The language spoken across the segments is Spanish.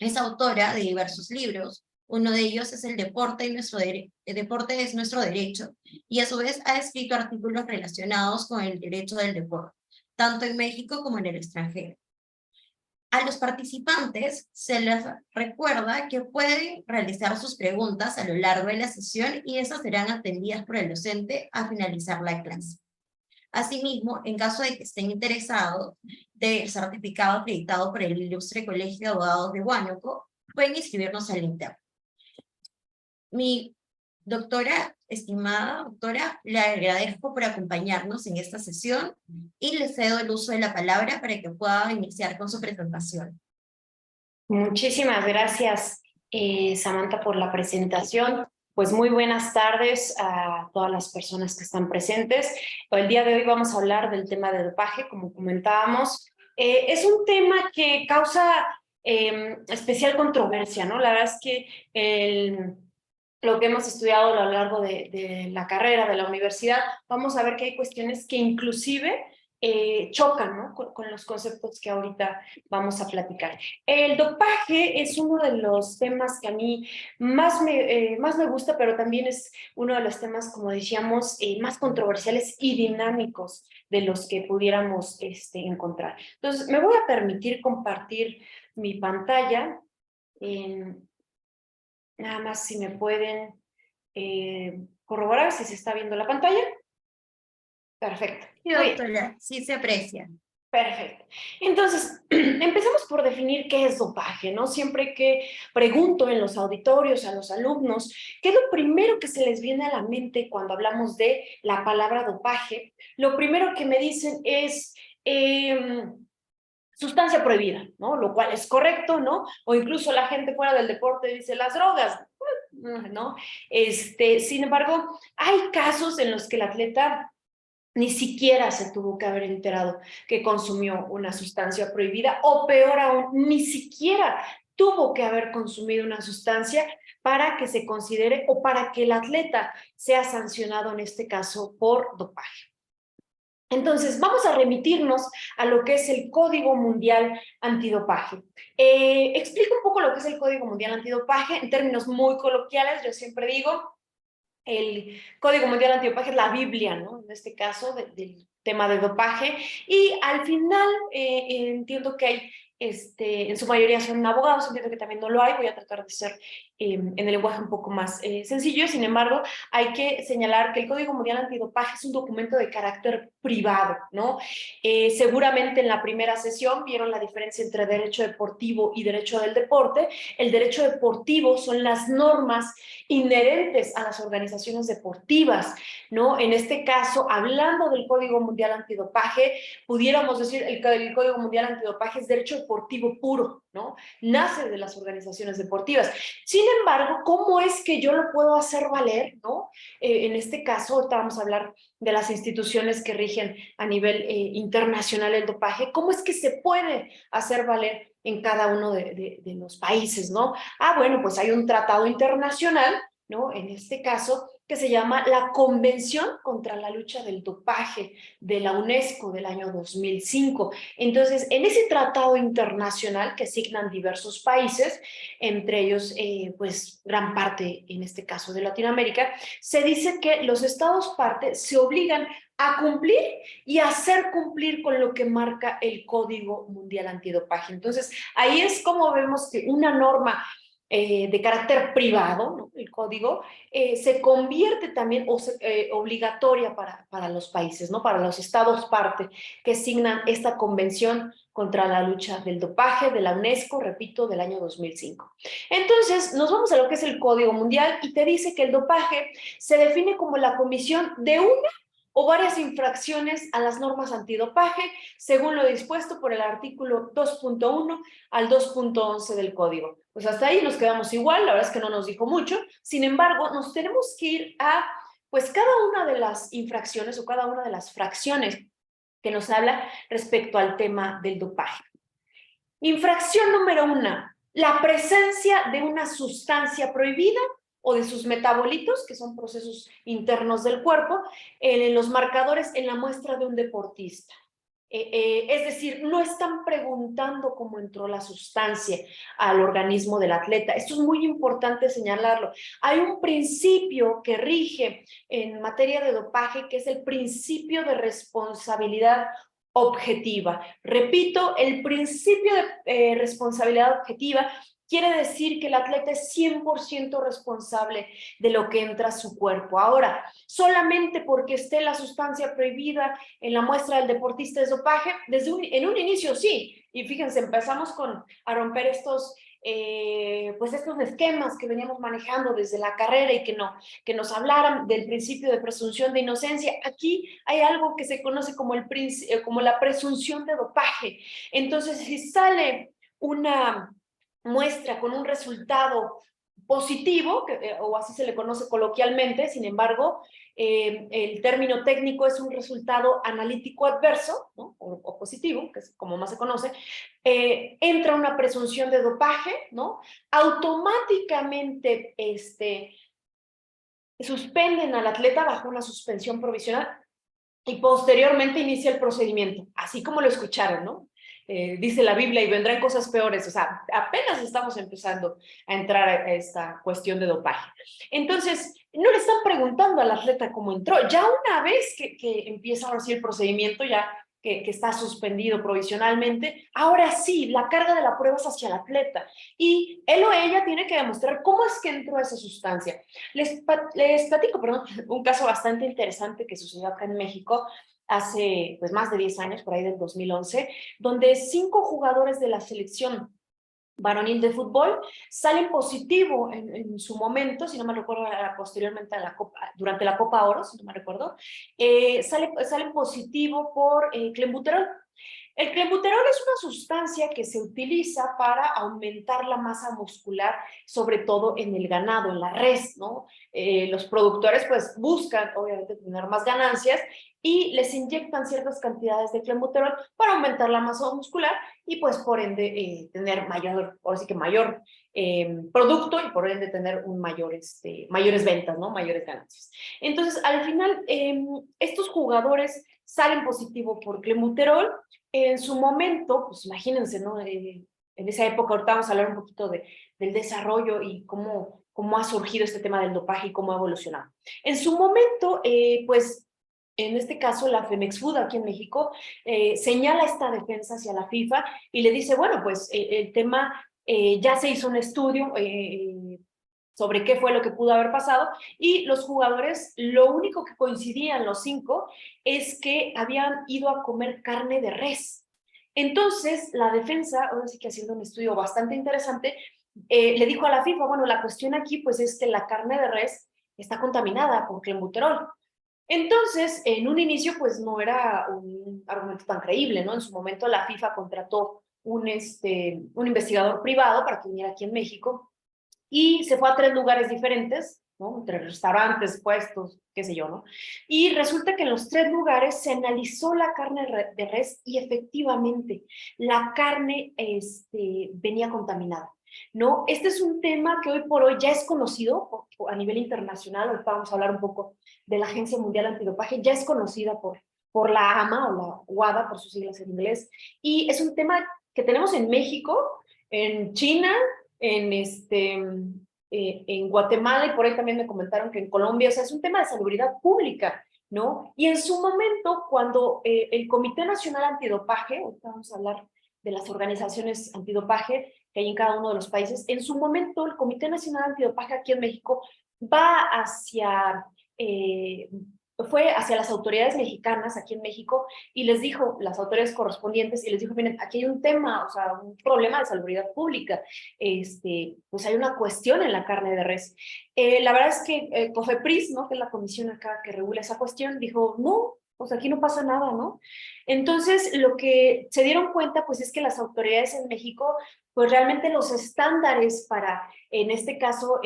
Es autora de diversos libros. Uno de ellos es El deporte, el deporte es nuestro derecho, y a su vez ha escrito artículos relacionados con el derecho del deporte, tanto en México como en el extranjero. A los participantes se les recuerda que pueden realizar sus preguntas a lo largo de la sesión y esas serán atendidas por el docente a finalizar la clase. Asimismo, en caso de que estén interesados del certificado acreditado por el Ilustre Colegio de Abogados de Huánuco, pueden inscribirnos al interno. Mi doctora, estimada doctora, le agradezco por acompañarnos en esta sesión y le cedo el uso de la palabra para que pueda iniciar con su presentación. Muchísimas gracias, Samantha, por la presentación. Pues muy buenas tardes a todas las personas que están presentes. El día de hoy vamos a hablar del tema de dopaje, como comentábamos. Es un tema que causa especial controversia, ¿no? La verdad es que lo que hemos estudiado a lo largo de la carrera, de la universidad, vamos a ver que hay cuestiones que inclusive chocan, ¿no? con los conceptos que ahorita vamos a platicar. El dopaje es uno de los temas que a mí más me gusta, pero también es uno de los temas, como decíamos, más controversiales y dinámicos de los que pudiéramos encontrar. Entonces, me voy a permitir compartir mi pantalla. Nada más si me pueden corroborar si se está viendo la pantalla. Perfecto. Sí, doctora, sí se aprecia. Perfecto. Entonces, empezamos por definir qué es dopaje, ¿no? Siempre que pregunto en los auditorios a los alumnos, ¿qué es lo primero que se les viene a la mente cuando hablamos de la palabra dopaje? Lo primero que me dicen es sustancia prohibida, ¿no? Lo cual es correcto, ¿no? O incluso la gente fuera del deporte dice las drogas, ¿no? Sin embargo, hay casos en los que el atleta ni siquiera se tuvo que haber enterado que consumió una sustancia prohibida, o peor aún, ni siquiera tuvo que haber consumido una sustancia para que se considere o para que el atleta sea sancionado en este caso por dopaje. Entonces, vamos a remitirnos a lo que es el Código Mundial Antidopaje. Explico un poco lo que es el Código Mundial Antidopaje en términos muy coloquiales. Yo siempre digo, el Código Mundial Antidopaje es la Biblia, ¿no? En este caso, del tema de dopaje. Y al final, entiendo que hay, en su mayoría son abogados, entiendo que también no lo hay, voy a tratar de ser en el lenguaje un poco más sencillo. Sin embargo, hay que señalar que el Código Mundial Antidopaje es un documento de carácter privado, ¿no? Seguramente en la primera sesión vieron la diferencia entre derecho deportivo y derecho del deporte. El derecho deportivo son las normas inherentes a las organizaciones deportivas, ¿no? En este caso, hablando del Código Mundial Antidopaje, pudiéramos decir el Código Mundial Antidopaje es derecho deportivo puro, ¿no? Nace de las organizaciones deportivas. Sin embargo, ¿cómo es que yo lo puedo hacer valer, ¿no? En este caso, ahorita vamos a hablar de las instituciones que rigen a nivel internacional el dopaje. ¿Cómo es que se puede hacer valer en cada uno de los países, ¿no? Bueno, pues hay un tratado internacional, ¿no? En este caso, que se llama la Convención contra la Lucha del Dopaje de la UNESCO del año 2005. Entonces, en ese tratado internacional que signan diversos países, entre ellos, pues, gran parte, en este caso de Latinoamérica, se dice que los estados parte se obligan a cumplir y a hacer cumplir con lo que marca el Código Mundial Antidopaje. Entonces, ahí es como vemos que una norma de carácter privado, ¿no? El código, se convierte también obligatoria para los países, ¿no? Para los estados parte que signan esta convención contra la lucha del dopaje de la UNESCO, repito, del año 2005. Entonces, nos vamos a lo que es el Código Mundial y te dice que el dopaje se define como la comisión de una o varias infracciones a las normas antidopaje, según lo dispuesto por el artículo 2.1 al 2.11 del Código. Pues hasta ahí nos quedamos igual, la verdad es que no nos dijo mucho. Sin embargo, nos tenemos que ir a, pues, cada una de las infracciones o cada una de las fracciones que nos habla respecto al tema del dopaje. Infracción número 1, la presencia de una sustancia prohibida o de sus metabolitos, que son procesos internos del cuerpo, en los marcadores en la muestra de un deportista. Es decir, no están preguntando cómo entró la sustancia al organismo del atleta. Esto es muy importante señalarlo. Hay un principio que rige en materia de dopaje, que es el principio de responsabilidad objetiva. Repito, el principio de responsabilidad objetiva quiere decir que el atleta es 100% responsable de lo que entra a su cuerpo. Ahora, solamente porque esté la sustancia prohibida en la muestra del deportista es dopaje, en un inicio sí, y fíjense, empezamos a romper pues estos esquemas que veníamos manejando desde la carrera y que nos hablaran del principio de presunción de inocencia. Aquí hay algo que se conoce como, como la presunción de dopaje. Entonces, si sale una muestra con un resultado positivo, o así se le conoce coloquialmente, sin embargo, el término técnico es un resultado analítico adverso, ¿no? O positivo, que es como más se conoce, entra una presunción de dopaje, ¿no? Automáticamente suspenden al atleta bajo una suspensión provisional y posteriormente inicia el procedimiento, así como lo escucharon, ¿no? Dice la Biblia y vendrán cosas peores, o sea, apenas estamos empezando a entrar a esta cuestión de dopaje. Entonces, no le están preguntando al atleta cómo entró, ya una vez que empieza ahora sí el procedimiento, ya que está suspendido provisionalmente, ahora sí, la carga de la prueba es hacia el atleta y él o ella tiene que demostrar cómo es que entró esa sustancia. Les platico, perdón, un caso bastante interesante que sucedió acá en México hace pues más de 10 años, por ahí del 2011, donde 5 jugadores de la selección varonil de fútbol salen positivo su momento, si no me recuerdo, posteriormente a la Copa, durante la Copa Oro, si no me recuerdo, salen positivo por clenbuterol. El clenbuterol es una sustancia que se utiliza para aumentar la masa muscular, sobre todo en el ganado, en la res, ¿no? Los productores pues buscan obviamente tener más ganancias y les inyectan ciertas cantidades de clenbuterol para aumentar la masa muscular y pues por ende tener mayor, ahora sí que mayor producto y por ende tener mayores ventas, ¿no? Mayores ganancias. Entonces, al final, estos jugadores salen positivo por clenbuterol. En su momento, pues imagínense, ¿no? En esa época, ahorita vamos a hablar un poquito del desarrollo y cómo ha surgido este tema del dopaje y cómo ha evolucionado. En su momento, pues, en este caso, la Femex Food aquí en México señala esta defensa hacia la FIFA y le dice, bueno, pues el tema, ya se hizo un estudio sobre qué fue lo que pudo haber pasado y los jugadores, lo único que coincidían los 5 es que habían ido a comer carne de res. Entonces, la defensa, ahora sí que haciendo un estudio bastante interesante, le dijo a la FIFA, bueno, la cuestión aquí pues es que la carne de res está contaminada por clenbuterol. Entonces, en un inicio, pues no era un argumento tan creíble, ¿no? En su momento la FIFA contrató un investigador privado para que viniera aquí en México y se fue a 3 lugares diferentes, ¿no? Entre restaurantes, puestos, qué sé yo, ¿no? Y resulta que en los 3 lugares se analizó la carne de res y efectivamente la carne venía contaminada, ¿no? Este es un tema que hoy por hoy ya es conocido a nivel internacional. Hoy vamos a hablar un poco de la Agencia Mundial Antidopaje, ya es conocida por la AMA o la WADA por sus siglas en inglés, y es un tema que tenemos en México, en China, en Guatemala, y por ahí también me comentaron que en Colombia. O sea, es un tema de salubridad pública, ¿no? Y en su momento, cuando el Comité Nacional Antidopaje, ahorita vamos a hablar de las organizaciones antidopaje que hay en cada uno de los países, en su momento el Comité Nacional Antidopaje aquí en México va fue hacia las autoridades mexicanas aquí en México y les dijo, las autoridades correspondientes, y les dijo, miren, aquí hay un tema, o sea, un problema de salubridad pública, pues hay una cuestión en la carne de res. La verdad es que COFEPRIS, ¿no? Que es la comisión acá que regula esa cuestión, dijo, no, pues aquí no pasa nada, ¿no? Entonces, lo que se dieron cuenta, pues es que las autoridades en México, pues realmente los estándares para, en este caso,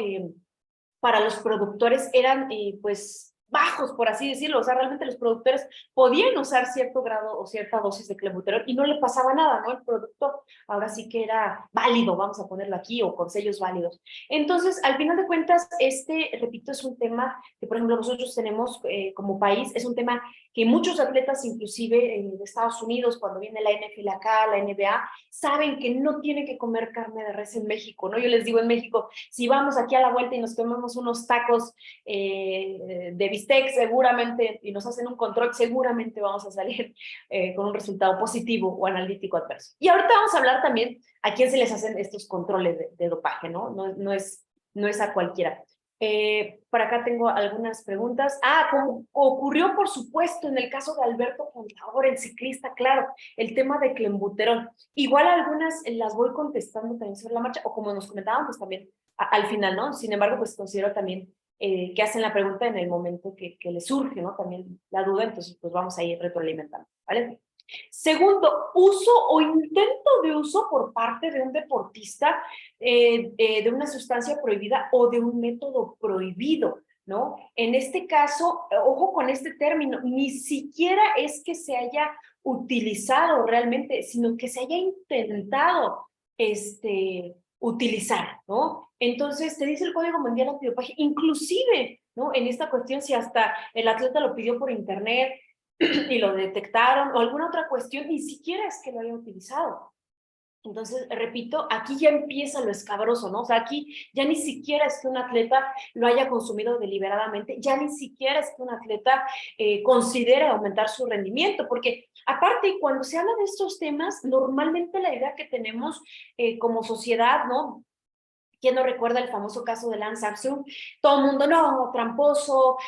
para los productores eran, pues, bajos, por así decirlo. O sea, realmente los productores podían usar cierto grado o cierta dosis de clenbuterol y no le pasaba nada, ¿no? El producto ahora sí que era válido, vamos a ponerlo aquí, o con sellos válidos. Entonces, al final de cuentas, repito, es un tema que, por ejemplo, nosotros tenemos como país, es un tema que muchos atletas, inclusive de Estados Unidos, cuando viene la NFL acá, la NBA, saben que no tienen que comer carne de res en México, ¿no? Yo les digo en México, si vamos aquí a la vuelta y nos comemos unos tacos de bistec, seguramente, y nos hacen un control, seguramente vamos a salir con un resultado positivo o analítico adverso. Y ahorita vamos a hablar también a quién se les hacen estos controles de dopaje, ¿no? No es a cualquiera. Por acá tengo algunas preguntas. Como ocurrió, por supuesto, en el caso de Alberto Contador, el ciclista, claro, el tema de clenbuterol. Igual algunas las voy contestando también sobre la marcha, o como nos comentaban, pues también al final, ¿no? Sin embargo, pues considero también que hacen la pregunta en el momento que les surge, ¿no? También la duda, entonces pues vamos a ir retroalimentando, ¿vale? Segundo, uso o intento de uso por parte de un deportista de una sustancia prohibida o de un método prohibido, ¿no? En este caso, ojo con este término, ni siquiera es que se haya utilizado realmente, sino que se haya intentado utilizar, ¿no? Entonces, te dice el Código Mundial Antidopaje, inclusive, ¿no? En esta cuestión, si hasta el atleta lo pidió por internet, y lo detectaron, o alguna otra cuestión, ni siquiera es que lo hayan utilizado. Entonces, repito, aquí ya empieza lo escabroso, ¿no? O sea, aquí ya ni siquiera es que un atleta lo haya consumido deliberadamente, ya ni siquiera es que un atleta considere aumentar su rendimiento, porque aparte, cuando se habla de estos temas, normalmente la idea que tenemos como sociedad, ¿no? ¿Quién no recuerda el famoso caso de Lance Armstrong? Todo el mundo, no, tramposo,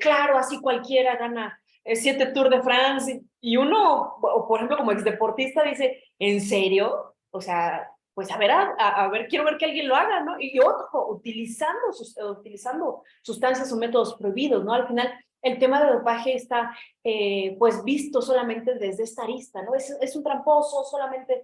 claro, así cualquiera gana 7 Tours de France, y uno, o por ejemplo, como exdeportista dice, ¿en serio? O sea, pues a ver, quiero ver que alguien lo haga, ¿no? Y otro, utilizando sustancias o métodos prohibidos, ¿no? Al final, el tema de dopaje está, pues, visto solamente desde esta arista, ¿no? Es un tramposo, solamente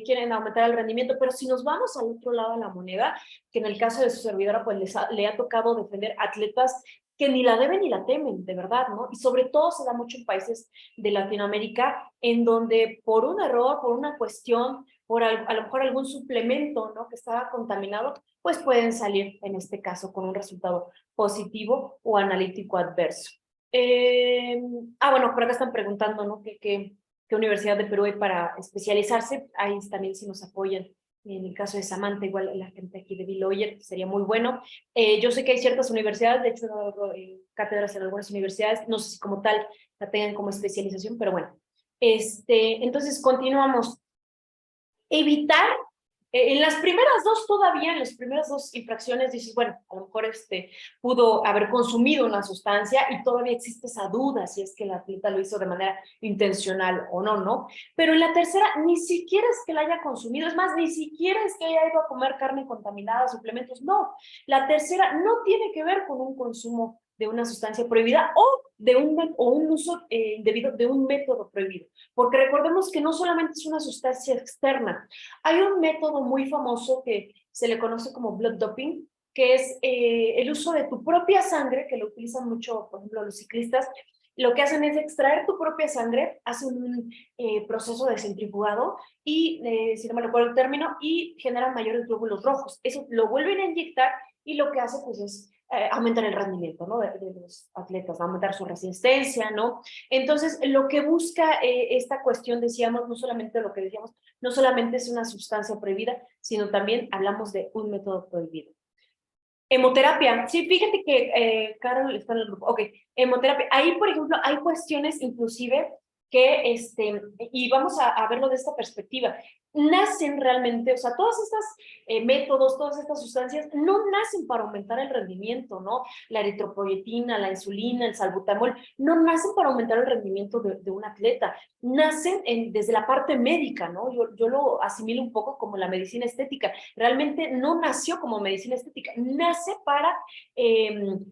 quieren aumentar el rendimiento, pero si nos vamos al otro lado de la moneda, que en el caso de su servidora, pues le ha tocado defender atletas que ni la deben ni la temen, de verdad, ¿no? Y sobre todo se da mucho en países de Latinoamérica, en donde por un error, por una cuestión, a lo mejor algún suplemento, ¿no? Que estaba contaminado, pues pueden salir, en este caso, con un resultado positivo o analítico adverso. Bueno, por acá están preguntando, ¿no? ¿Qué universidad de Perú hay para especializarse? Ahí también si nos apoyan. En el caso de Samantha, igual la gente aquí de Biloyer, sería muy bueno. Yo sé que hay ciertas universidades, de hecho, cátedras en algunas universidades, no sé si como tal la tengan como especialización, pero bueno. Entonces, continuamos. Evitar en las primeras dos todavía, en las primeras dos infracciones dices, bueno, a lo mejor pudo haber consumido una sustancia y todavía existe esa duda si es que el atleta lo hizo de manera intencional o no, ¿no? Pero en la tercera ni siquiera es que la haya consumido, es más, ni siquiera es que haya ido a comer carne contaminada, suplementos, no. La tercera no tiene que ver con un consumo de una sustancia prohibida o un uso indebido de un método prohibido. Porque recordemos que no solamente es una sustancia externa, hay un método muy famoso que se le conoce como blood doping, que es el uso de tu propia sangre, que lo utilizan mucho, por ejemplo, los ciclistas. Lo que hacen es extraer tu propia sangre, hacen un proceso de centrifugado y, si no me recuerdo el término, y generan mayores glóbulos rojos. Eso lo vuelven a inyectar y lo que hace pues es aumentar el rendimiento, ¿no? de los atletas, aumentar su resistencia, ¿no? Entonces, lo que busca esta cuestión, decíamos, no solamente lo que decíamos, no solamente es una sustancia prohibida, sino también hablamos de un método prohibido. Hemoterapia. Sí, fíjate que Carol está en el grupo. Ok, hemoterapia. Ahí, por ejemplo, hay cuestiones inclusive que, y vamos a verlo de esta perspectiva, nacen realmente, o sea, todos estos métodos, todas estas sustancias, no nacen para aumentar el rendimiento, ¿no? La eritropoyetina, la insulina, el salbutamol, no nacen para aumentar el rendimiento de un atleta, nacen desde la parte médica, ¿no? Yo lo asimilo un poco como la medicina estética, realmente no nació como medicina estética, nace para,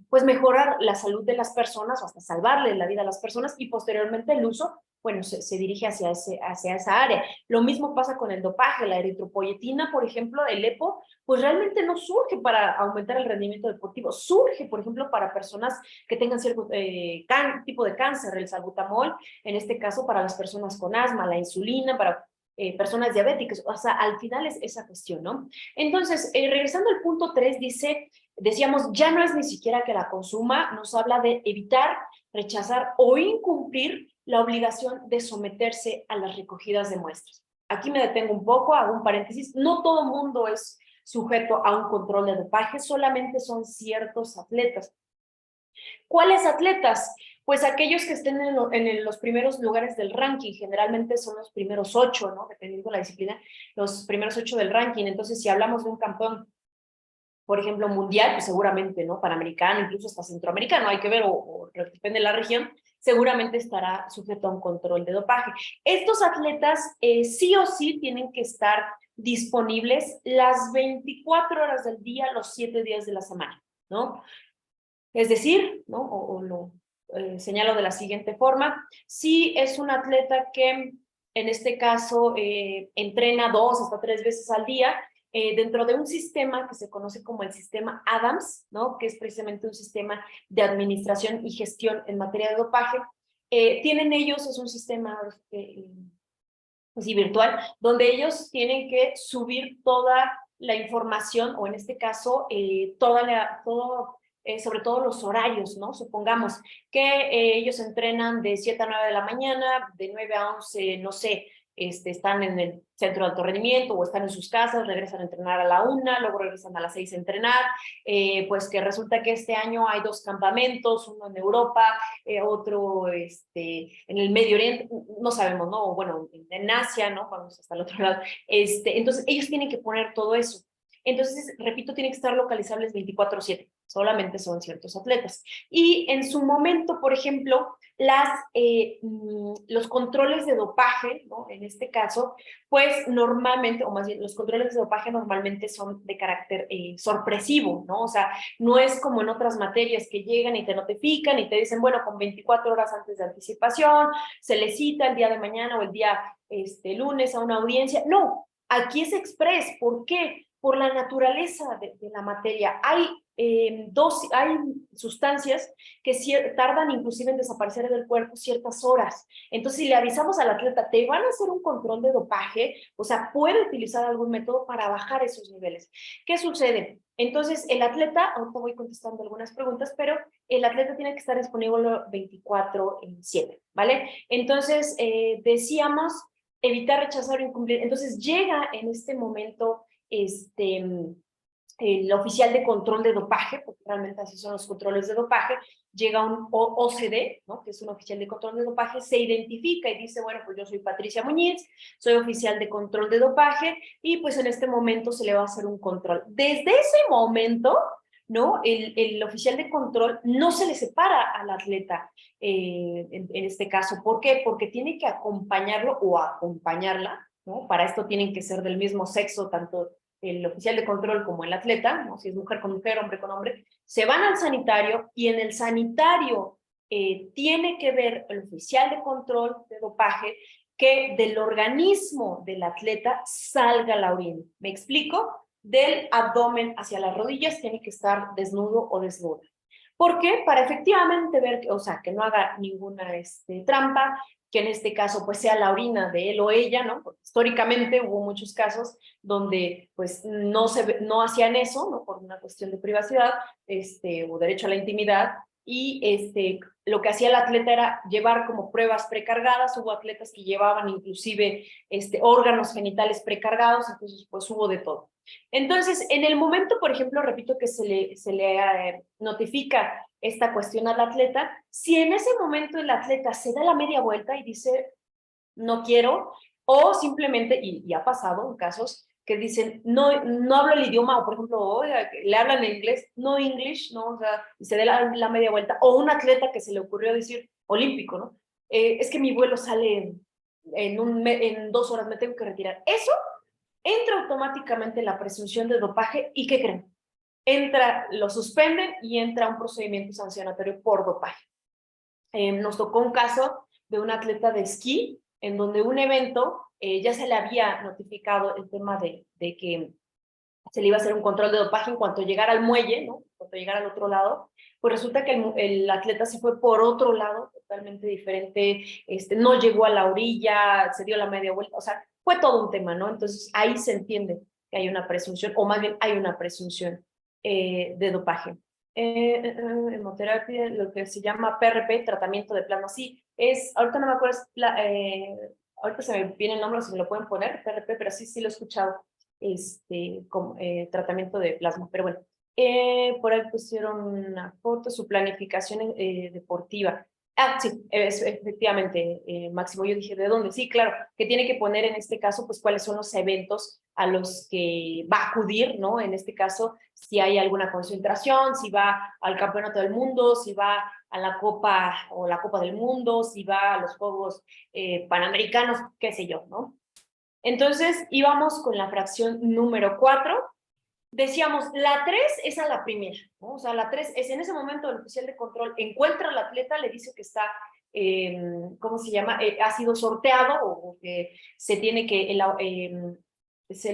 pues, mejorar la salud de las personas o hasta salvarle la vida a las personas y posteriormente el uso bueno, se dirige hacia esa área. Lo mismo pasa con el dopaje, la eritropoyetina, por ejemplo, el EPO, pues realmente no surge para aumentar el rendimiento deportivo, surge, por ejemplo, para personas que tengan cierto tipo de cáncer, el salbutamol, en este caso para las personas con asma, la insulina, para personas diabéticas, o sea, al final es esa cuestión, ¿no? Entonces, regresando al punto 3, decíamos, ya no es ni siquiera que la consuma, nos habla de evitar, rechazar o incumplir la obligación de someterse a las recogidas de muestras. Aquí me detengo un poco, hago un paréntesis, no todo mundo es sujeto a un control de dopaje, solamente son ciertos atletas. ¿Cuáles atletas? Pues aquellos que estén en los primeros lugares del ranking, generalmente son los primeros 8, ¿no? Dependiendo de la disciplina, los primeros 8 del ranking. Entonces, si hablamos de un campeón, por ejemplo, mundial, pues seguramente, ¿no? Panamericano, incluso hasta centroamericano, hay que ver, o depende de la región, seguramente estará sujeto a un control de dopaje. Estos atletas sí o sí tienen que estar disponibles las 24 horas del día, los 7 días de la semana, ¿no? Es decir, ¿no? O lo señalo de la siguiente forma, si es un atleta que en este caso entrena 2 hasta 3 veces al día, dentro de un sistema que se conoce como el sistema ADAMS, ¿no? Que es precisamente un sistema de administración y gestión en materia de dopaje, tienen ellos, es un sistema pues sí, virtual, donde ellos tienen que subir toda la información, o en este caso, sobre todo los horarios, ¿no? Supongamos que ellos entrenan de 7 a 9 de la mañana, de 9 a 11, no sé, están en el centro de alto rendimiento o están en sus casas, regresan a entrenar a la 1, luego regresan a las 6 a entrenar, pues que resulta que este año hay 2 campamentos, uno en Europa, otro en el Medio Oriente, no sabemos, ¿no? Bueno, en Asia, ¿no? Vamos hasta el otro lado. Entonces, ellos tienen que poner todo eso. Entonces, repito, tienen que estar localizables 24/7. Solamente son ciertos atletas. Y en su momento, por ejemplo, los controles de dopaje, ¿no? En este caso, pues normalmente, o más bien, los controles de dopaje normalmente son de carácter sorpresivo, ¿no? O sea, no es como en otras materias que llegan y te notifican y te dicen, bueno, con 24 horas antes de anticipación, se le cita el día de mañana o el día lunes a una audiencia. No, aquí es express. ¿Por qué? Por la naturaleza de la materia. Hay sustancias que tardan inclusive en desaparecer del cuerpo ciertas horas. Entonces, si le avisamos al atleta, te van a hacer un control de dopaje, o sea, puede utilizar algún método para bajar esos niveles. ¿Qué sucede? Entonces, el atleta, ahorita voy contestando algunas preguntas, pero el atleta tiene que estar disponible 24/7, ¿vale? Entonces, decíamos, evitar, rechazar o incumplir. Entonces, llega en este momento, el oficial de control de dopaje, porque realmente así son los controles de dopaje, llega un OCD, ¿no? Que es un oficial de control de dopaje, se identifica y dice, bueno, pues yo soy Patricia Muñiz, soy oficial de control de dopaje, y pues en este momento se le va a hacer un control. Desde ese momento, ¿no? El oficial de control no se le separa al atleta, en este caso. ¿Por qué? Porque tiene que acompañarlo o acompañarla, ¿no? Para esto tienen que ser del mismo sexo, tanto el oficial de control como el atleta, ¿no? Si es mujer con mujer, hombre con hombre, se van al sanitario y en el sanitario tiene que ver el oficial de control de dopaje que del organismo del atleta salga la orina. ¿Me explico? Del abdomen hacia las rodillas tiene que estar desnudo o desnuda. ¿Por qué? Para efectivamente ver, o sea, que no haga ninguna trampa, que en este caso pues sea la orina de él o ella, ¿no? Porque históricamente hubo muchos casos donde pues no hacían eso, ¿no? Por una cuestión de privacidad, o derecho a la intimidad, y lo que hacía el atleta era llevar como pruebas precargadas. Hubo atletas que llevaban inclusive órganos genitales precargados, entonces pues hubo de todo. Entonces, en el momento, por ejemplo, repito que se le notifica esta cuestión al atleta, si en ese momento el atleta se da la media vuelta y dice, no quiero, o simplemente, y ha pasado en casos que dicen, no hablo el idioma, o por ejemplo, oiga, le hablan en inglés, no English, ¿no? O sea, y se da la media vuelta, o un atleta que se le ocurrió decir, olímpico, ¿no? Es que mi vuelo sale en 2 horas, me tengo que retirar. Eso entra automáticamente la presunción de dopaje, ¿y qué creen? Lo suspenden y entra un procedimiento sancionatorio por dopaje. Nos tocó un caso de un atleta de esquí, en donde un evento ya se le había notificado el tema de que se le iba a hacer un control de dopaje en cuanto llegara al muelle, ¿no? En cuanto llegara al otro lado, pues resulta que el atleta se fue por otro lado, totalmente diferente, no llegó a la orilla, se dio la media vuelta, o sea, fue todo un tema, ¿no? Entonces ahí se entiende que hay una presunción, o más bien hay una presunción de dopaje. Hemoterapia, lo que se llama PRP, tratamiento de plasma, sí, ahorita no me acuerdo, ahorita se me viene el nombre, si me lo pueden poner, PRP, pero sí lo he escuchado como, tratamiento de plasma. Pero bueno, por ahí pusieron una foto, su planificación deportiva. Ah, sí, efectivamente, Máximo, yo dije, ¿de dónde? Sí, claro, que tiene que poner en este caso, pues, cuáles son los eventos a los que va a acudir, ¿no? En este caso, si hay alguna concentración, si va al Campeonato del Mundo, si va a la Copa o la Copa del Mundo, si va a los Juegos Panamericanos, qué sé yo, ¿no? Entonces íbamos con la fracción número 4. Decíamos, la 3 es a la primera, ¿no? O sea, la 3 es en ese momento el oficial de control encuentra al atleta, le dice que está, ¿cómo se llama? Ha sido sorteado o que se le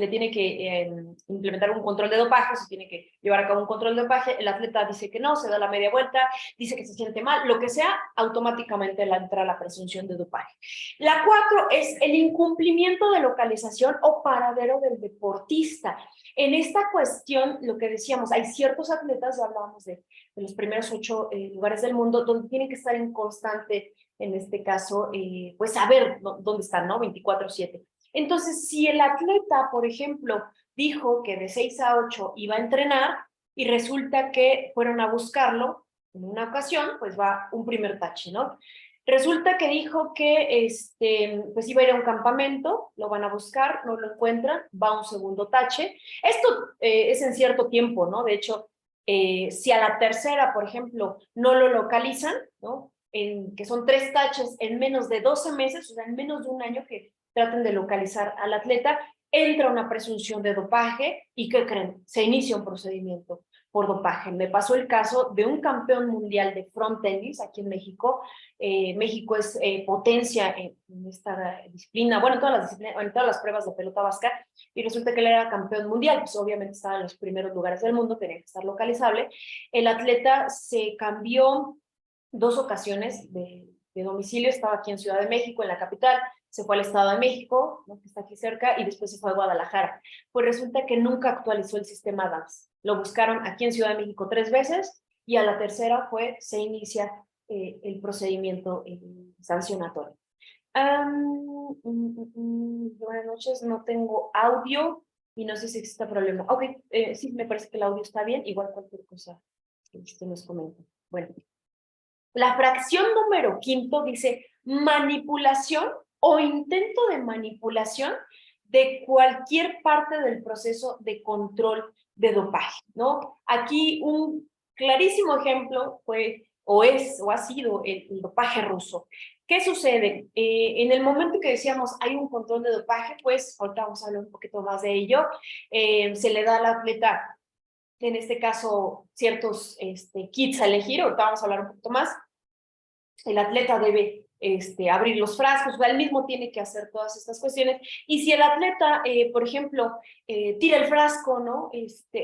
tiene que implementar un control de dopaje, se tiene que llevar a cabo un control de dopaje, el atleta dice que no, se da la media vuelta, dice que se siente mal, lo que sea, automáticamente entra la presunción de dopaje. La 4 es el incumplimiento de localización o paradero del deportista. En esta cuestión, lo que decíamos, hay ciertos atletas, ya hablábamos de los primeros 8 lugares del mundo, donde tienen que estar en constante, en este caso, pues saber dónde están, ¿no? 24/7. Entonces, si el atleta, por ejemplo, dijo que de 6 a 8 iba a entrenar y resulta que fueron a buscarlo en una ocasión, pues va un primer tache, ¿no? Resulta que dijo que pues iba a ir a un campamento, lo van a buscar, no lo encuentran, va un segundo tache. Esto es en cierto tiempo, ¿no? De hecho, si a la tercera, por ejemplo, no lo localizan, ¿no? Que son 3 taches en menos de 12 meses, o sea, en menos de un año que traten de localizar al atleta, entra una presunción de dopaje y ¿qué creen? Se inicia un procedimiento por dopaje. Me pasó el caso de un campeón mundial de front tennis aquí en México. México es potencia en esta disciplina, bueno, en todas las disciplinas, en todas las pruebas de pelota vasca, y resulta que él era campeón mundial, pues obviamente estaba en los primeros lugares del mundo, tenía que estar localizable. El atleta se cambió 2 ocasiones de domicilio, estaba aquí en Ciudad de México, en la capital, se fue al Estado de México, ¿no? Que está aquí cerca, y después se fue a Guadalajara. Pues resulta que nunca actualizó el sistema DAMS. Lo buscaron aquí en Ciudad de México 3 veces, y a la tercera se inicia el procedimiento sancionatorio. Buenas noches, no tengo audio y no sé si existe problema. Ok, sí, me parece que el audio está bien, igual cualquier cosa que usted nos comente. Bueno, la fracción número 5 dice manipulación o intento de manipulación de cualquier parte del proceso de control de dopaje, ¿no? Aquí un clarísimo ejemplo fue o ha sido el dopaje ruso. ¿Qué sucede? En el momento que decíamos hay un control de dopaje, pues ahorita vamos a hablar un poquito más de ello, se le da al atleta, en este caso, ciertos kits a elegir, ahorita vamos a hablar un poquito más. El atleta debe abrir los frascos, o él mismo tiene que hacer todas estas cuestiones. Y si el atleta, por ejemplo, tira el frasco, ¿no?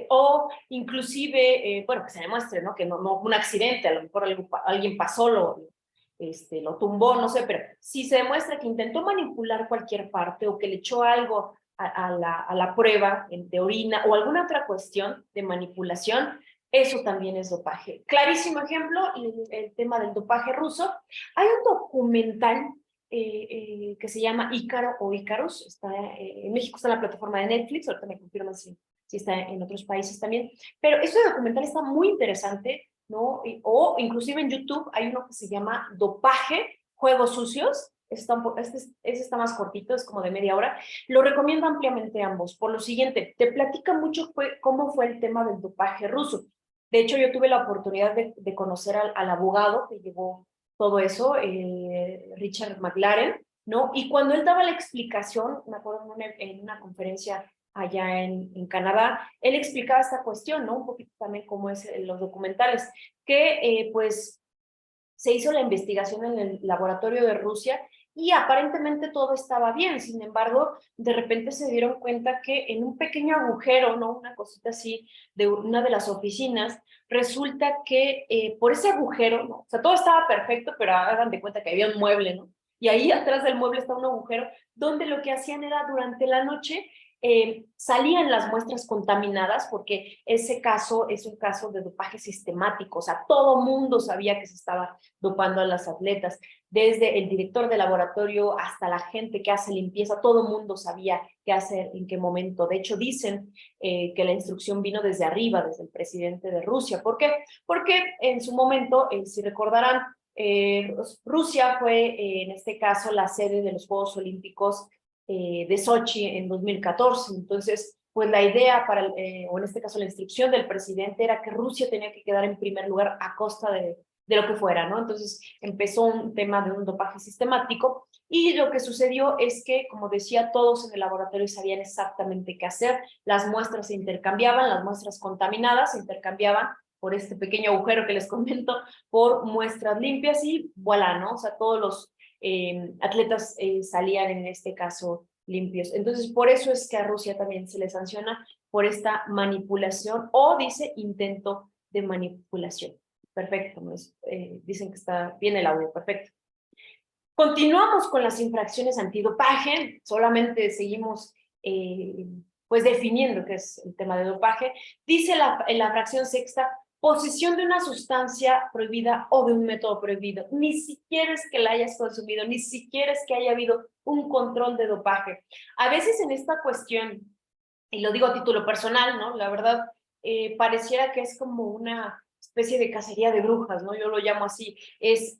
O inclusive, bueno, que se demuestre, ¿no? Que no un accidente, a lo mejor alguien pasó, lo tumbó, no sé, pero si se demuestra que intentó manipular cualquier parte o que le echó algo a la prueba de orina o alguna otra cuestión de manipulación, eso también es dopaje. Clarísimo ejemplo, el tema del dopaje ruso. Hay un documental que se llama Ícaro o Ícaros. En México está en la plataforma de Netflix, ahorita me confirman si está en otros países también. Pero este documental está muy interesante, ¿no? O inclusive en YouTube hay uno que se llama Dopaje, Juegos Sucios. Este está más cortito, es como de media hora. Lo recomiendo ampliamente ambos. Por lo siguiente, te platica mucho cómo fue el tema del dopaje ruso. De hecho, yo tuve la oportunidad de conocer al abogado que llevó todo eso, Richard McLaren, ¿no? Y cuando él daba la explicación, me acuerdo en una conferencia allá en Canadá, él explicaba esta cuestión, ¿no? Un poquito también cómo es los documentales, que pues se hizo la investigación en el laboratorio de Rusia y aparentemente todo estaba bien. Sin embargo, de repente se dieron cuenta que en un pequeño agujero, ¿no? Una cosita así de una de las oficinas, resulta que por ese agujero, ¿no? O sea, todo estaba perfecto, pero hagan de cuenta que había un mueble, ¿no? Y ahí atrás del mueble está un agujero donde lo que hacían era durante la noche salían las muestras contaminadas, porque ese caso es un caso de dopaje sistemático, o sea, todo mundo sabía que se estaba dopando a las atletas, desde el director de laboratorio hasta la gente que hace limpieza, todo mundo sabía qué hacer, en qué momento. De hecho, dicen que la instrucción vino desde arriba, desde el presidente de Rusia. ¿Por qué? Porque en su momento, si recordarán, Rusia fue en este caso la sede de los Juegos Olímpicos de Sochi en 2014. Entonces, pues la idea para, o en este caso la instrucción del presidente era que Rusia tenía que quedar en primer lugar a costa de lo que fuera, ¿no? Entonces empezó un tema de un dopaje sistemático y lo que sucedió es que, como decía, todos en el laboratorio sabían exactamente qué hacer, las muestras se intercambiaban, las muestras contaminadas se intercambiaban por este pequeño agujero que les comento, por muestras limpias y voilà, ¿no? O sea, todos los atletas salían en este caso limpios. Entonces, por eso es que a Rusia también se le sanciona por esta manipulación o dice intento de manipulación. Perfecto, dicen que está bien el audio, perfecto. Continuamos con las infracciones antidopaje, solamente seguimos pues definiendo qué es el tema de dopaje. Dice en la fracción sexta, posesión de una sustancia prohibida o de un método prohibido. Ni siquiera es que la hayas consumido, ni siquiera es que haya habido un control de dopaje. A veces en esta cuestión, y lo digo a título personal, ¿no? La verdad, pareciera que es como una especie de cacería de brujas, ¿no? Yo lo llamo así.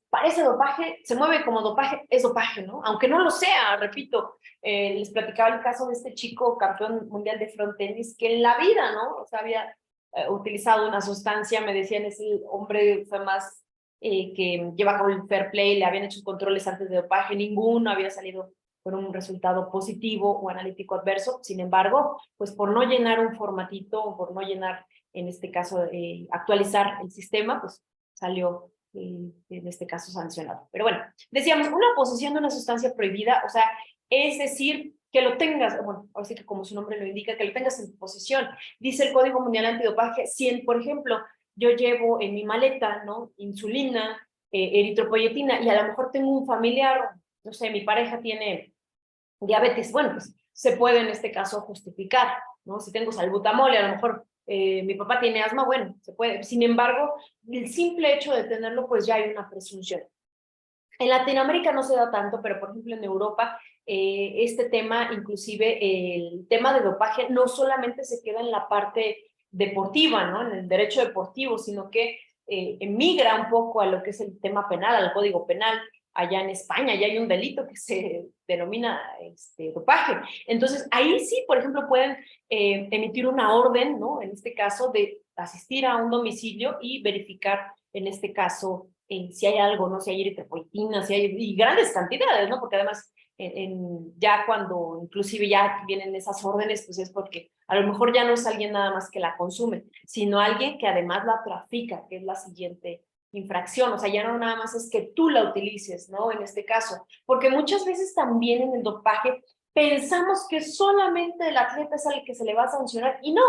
Parece dopaje, se mueve como dopaje, es dopaje, ¿no? Aunque no lo sea, repito, les platicaba el caso de este chico campeón mundial de frontenis que en la vida, ¿no? O sea, había utilizado una sustancia, me decían, es el hombre fue más que lleva a cabo el fair play, le habían hecho controles antes de dopaje, ninguno había salido con un resultado positivo o analítico adverso. Sin embargo, pues por no llenar un formatito o por no llenar, en este caso, actualizar el sistema, pues salió en este caso sancionado. Pero bueno, decíamos, una posesión de una sustancia prohibida, o sea, es decir, que lo tengas, bueno, ahora sí que como su nombre lo indica, que lo tengas en tu posesión. Dice el Código Mundial Antidopaje, si, por ejemplo, yo llevo en mi maleta, ¿no? Insulina, eritropoyetina, y a lo mejor tengo un familiar, no sé, mi pareja tiene diabetes, bueno, pues se puede en este caso justificar, ¿no? Si tengo salbutamol y a lo mejor mi papá tiene asma, bueno, se puede. Sin embargo, el simple hecho de tenerlo, pues ya hay una presunción. En Latinoamérica no se da tanto, pero por ejemplo en Europa, este tema, inclusive el tema de dopaje, no solamente se queda en la parte deportiva, ¿no? En el derecho deportivo, sino que emigra un poco a lo que es el tema penal, al Código Penal. Allá en España ya hay un delito que se denomina dopaje. Entonces, ahí sí, por ejemplo, pueden emitir una orden, ¿no? En este caso, de asistir a un domicilio y verificar, en este caso, si hay algo, ¿no? Si hay eritropoyetina, si hay, y grandes cantidades, ¿no? Porque además, ya cuando inclusive ya vienen esas órdenes, pues es porque a lo mejor ya no es alguien nada más que la consume, sino alguien que además la trafica, que es la siguiente infracción. O sea, ya no nada más es que tú la utilices, ¿no? En este caso, porque muchas veces también en el dopaje pensamos que solamente el atleta es al que se le va a sancionar, y no,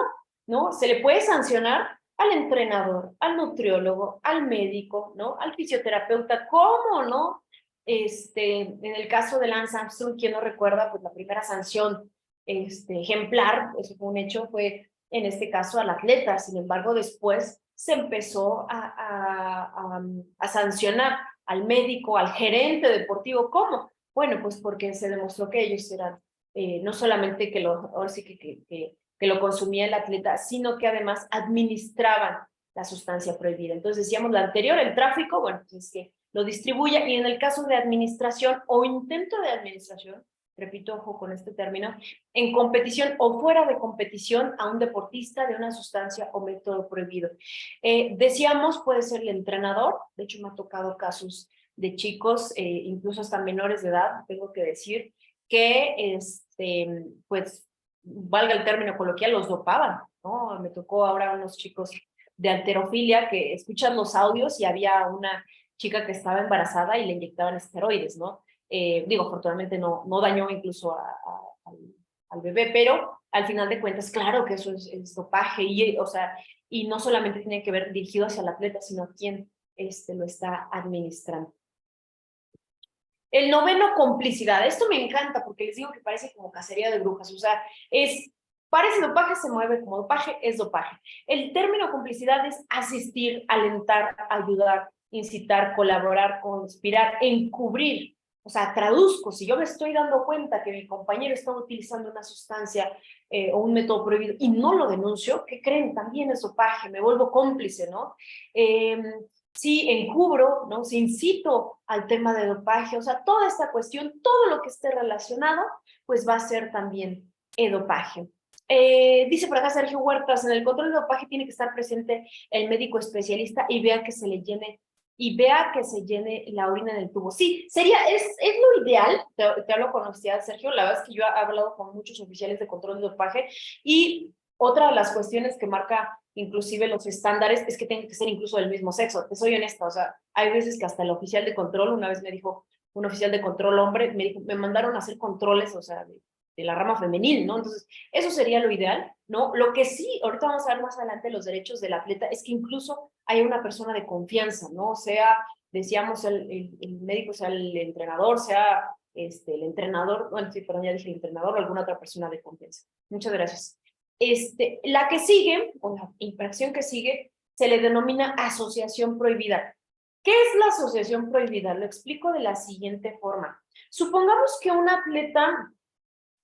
¿no? Se le puede sancionar al entrenador, al nutriólogo, al médico, ¿no? Al fisioterapeuta, ¿cómo, no? En el caso de Lance Armstrong, ¿quién no recuerda? Pues la primera sanción ejemplar, eso fue un hecho, fue en este caso al atleta. Sin embargo, después se empezó a sancionar al médico, al gerente deportivo. ¿Cómo? Bueno, pues porque se demostró que ellos eran, no solamente que ahora sí que lo consumía el atleta, sino que además administraban la sustancia prohibida. Entonces decíamos la anterior, el tráfico, bueno, pues es que lo distribuye, y en el caso de administración o intento de administración, repito, ojo con este término, en competición o fuera de competición a un deportista de una sustancia o método prohibido. Decíamos, puede ser el entrenador, de hecho me ha tocado casos de chicos, incluso hasta menores de edad, tengo que decir, que pues valga el término coloquial, los dopaban, ¿no? Me tocó ahora unos chicos de halterofilia que escuchan los audios y había una chica que estaba embarazada y le inyectaban esteroides, ¿no? Digo, afortunadamente no dañó incluso al bebé, pero al final de cuentas, claro que eso es dopaje, y, o sea, y no solamente tiene que ver dirigido hacia el atleta, sino a quien lo está administrando. El noveno, complicidad. Esto me encanta porque les digo que parece como cacería de brujas, o sea, parece dopaje, se mueve como dopaje, es dopaje. El término complicidad es asistir, alentar, ayudar, incitar, colaborar, conspirar, encubrir. O sea, traduzco, si yo me estoy dando cuenta que mi compañero está utilizando una sustancia o un método prohibido y no lo denuncio, ¿qué creen? También es dopaje, me vuelvo cómplice, ¿no? Si encubro, ¿no? Si incito al tema de dopaje, o sea, toda esta cuestión, todo lo que esté relacionado, pues va a ser también dopaje. Dice por acá Sergio Huertas, en el control de dopaje tiene que estar presente el médico especialista y vea que se llene la orina en el tubo. Sí, es lo ideal, te hablo con honestidad, Sergio, la verdad es que yo he hablado con muchos oficiales de control de dopaje y otra de las cuestiones que marca inclusive los estándares es que tienen que ser incluso del mismo sexo. Te soy honesta, o sea, hay veces que hasta el oficial de control, una vez me dijo, un oficial de control hombre, me dijo, me mandaron a hacer controles, o sea, de la rama femenil, ¿no? Entonces, eso sería lo ideal, ¿no? Lo que sí, ahorita vamos a ver más adelante los derechos del atleta, es que incluso haya una persona de confianza, ¿no? Sea, decíamos, el médico, sea el entrenador, sea el entrenador, bueno, sí, perdón, ya dije el entrenador, o alguna otra persona de confianza. Muchas gracias. La que sigue, o la infracción que sigue, se le denomina asociación prohibida. ¿Qué es la asociación prohibida? Lo explico de la siguiente forma. Supongamos que un atleta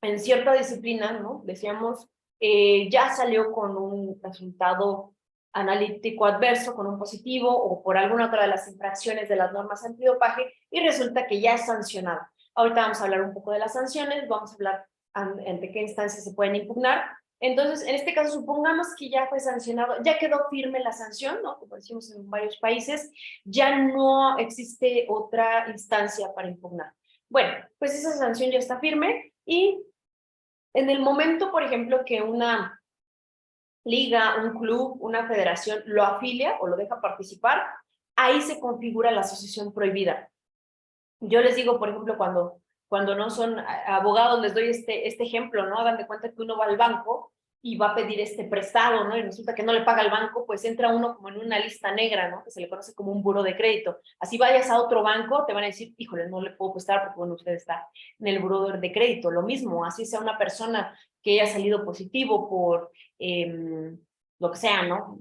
en cierta disciplina, ¿no? Decíamos, ya salió con un resultado analítico adverso, con un positivo o por alguna otra de las infracciones de las normas antidopaje y resulta que ya es sancionado. Ahorita vamos a hablar un poco de las sanciones, vamos a hablar ante qué instancias se pueden impugnar. Entonces, en este caso, supongamos que ya fue sancionado, ya quedó firme la sanción, ¿no? Como decimos en varios países, ya no existe otra instancia para impugnar. Bueno, pues esa sanción ya está firme y en el momento, por ejemplo, que una liga, un club, una federación lo afilia o lo deja participar, ahí se configura la asociación prohibida. Yo les digo, por ejemplo, cuando no son abogados, les doy este ejemplo, ¿no? Hagan de cuenta que uno va al banco y va a pedir este prestado, ¿no? Y resulta que no le paga al banco, pues entra uno como en una lista negra, ¿no? Que se le conoce como un buró de crédito. Así vayas a otro banco, te van a decir, híjole, no le puedo prestar porque, bueno, usted está en el buró de crédito. Lo mismo, así sea una persona que haya salido positivo por lo que sea, ¿no?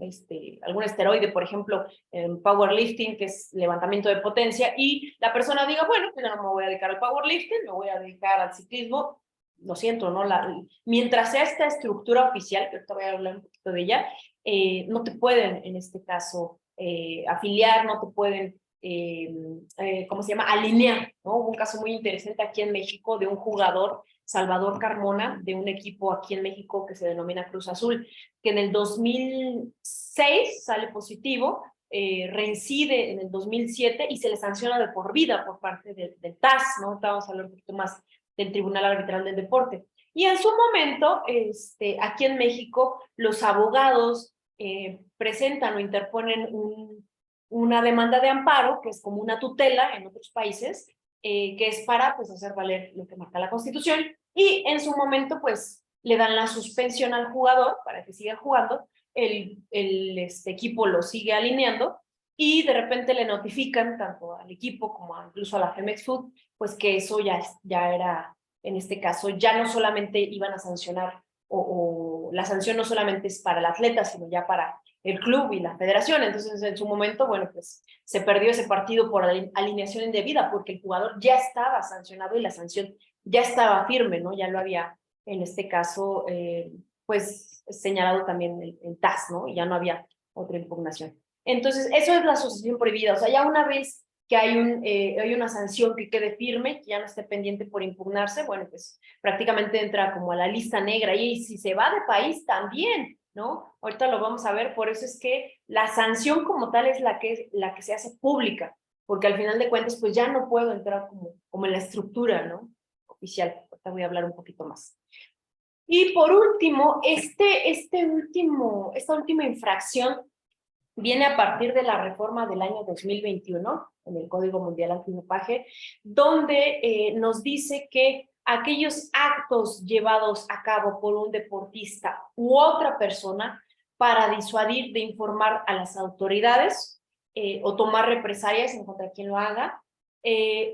Algún esteroide, por ejemplo, en powerlifting, que es levantamiento de potencia, y la persona diga, bueno, pues yo no me voy a dedicar al powerlifting, me voy a dedicar al ciclismo, lo siento, ¿no? Mientras sea esta estructura oficial, que ahorita voy a hablar un poquito de ella, no te pueden, en este caso, afiliar, no te pueden, ¿cómo se llama? Alinear, ¿no? Hubo un caso muy interesante aquí en México de un jugador, Salvador Carmona, de un equipo aquí en México que se denomina Cruz Azul, que en el 2006 sale positivo, reincide en el 2007 y se le sanciona de por vida por parte del TAS, ¿no? Vamos a hablar un poquito más del Tribunal Arbitral del Deporte. Y en su momento, aquí en México, los abogados presentan o interponen una demanda de amparo, que es como una tutela en otros países, que es para pues, hacer valer lo que marca la Constitución, y en su momento, pues, le dan la suspensión al jugador para que siga jugando, este equipo lo sigue alineando, y de repente le notifican tanto al equipo como incluso a la Femex Food, pues que eso ya era, en este caso, ya no solamente iban a sancionar, o la sanción no solamente es para el atleta, sino ya para el club y la federación. Entonces, en su momento, bueno, pues se perdió ese partido por alineación indebida, porque el jugador ya estaba sancionado y la sanción ya estaba firme, ¿no? Ya lo había, en este caso, pues señalado también el TAS, ¿no? Y ya no había otra impugnación. Entonces, eso es la asociación prohibida. O sea, ya una vez que hay una sanción que quede firme, que ya no esté pendiente por impugnarse, bueno, pues prácticamente entra como a la lista negra. Y si se va de país también, ¿no? Ahorita lo vamos a ver, por eso es que la sanción como tal es la que se hace pública, porque al final de cuentas, pues ya no puedo entrar como en la estructura, ¿no? Oficial. Ahorita voy a hablar un poquito más. Y por último, esta última infracción viene a partir de la reforma del año 2021 en el Código Mundial Antidopaje, donde nos dice que aquellos actos llevados a cabo por un deportista u otra persona para disuadir de informar a las autoridades o tomar represalias en contra de quien lo haga,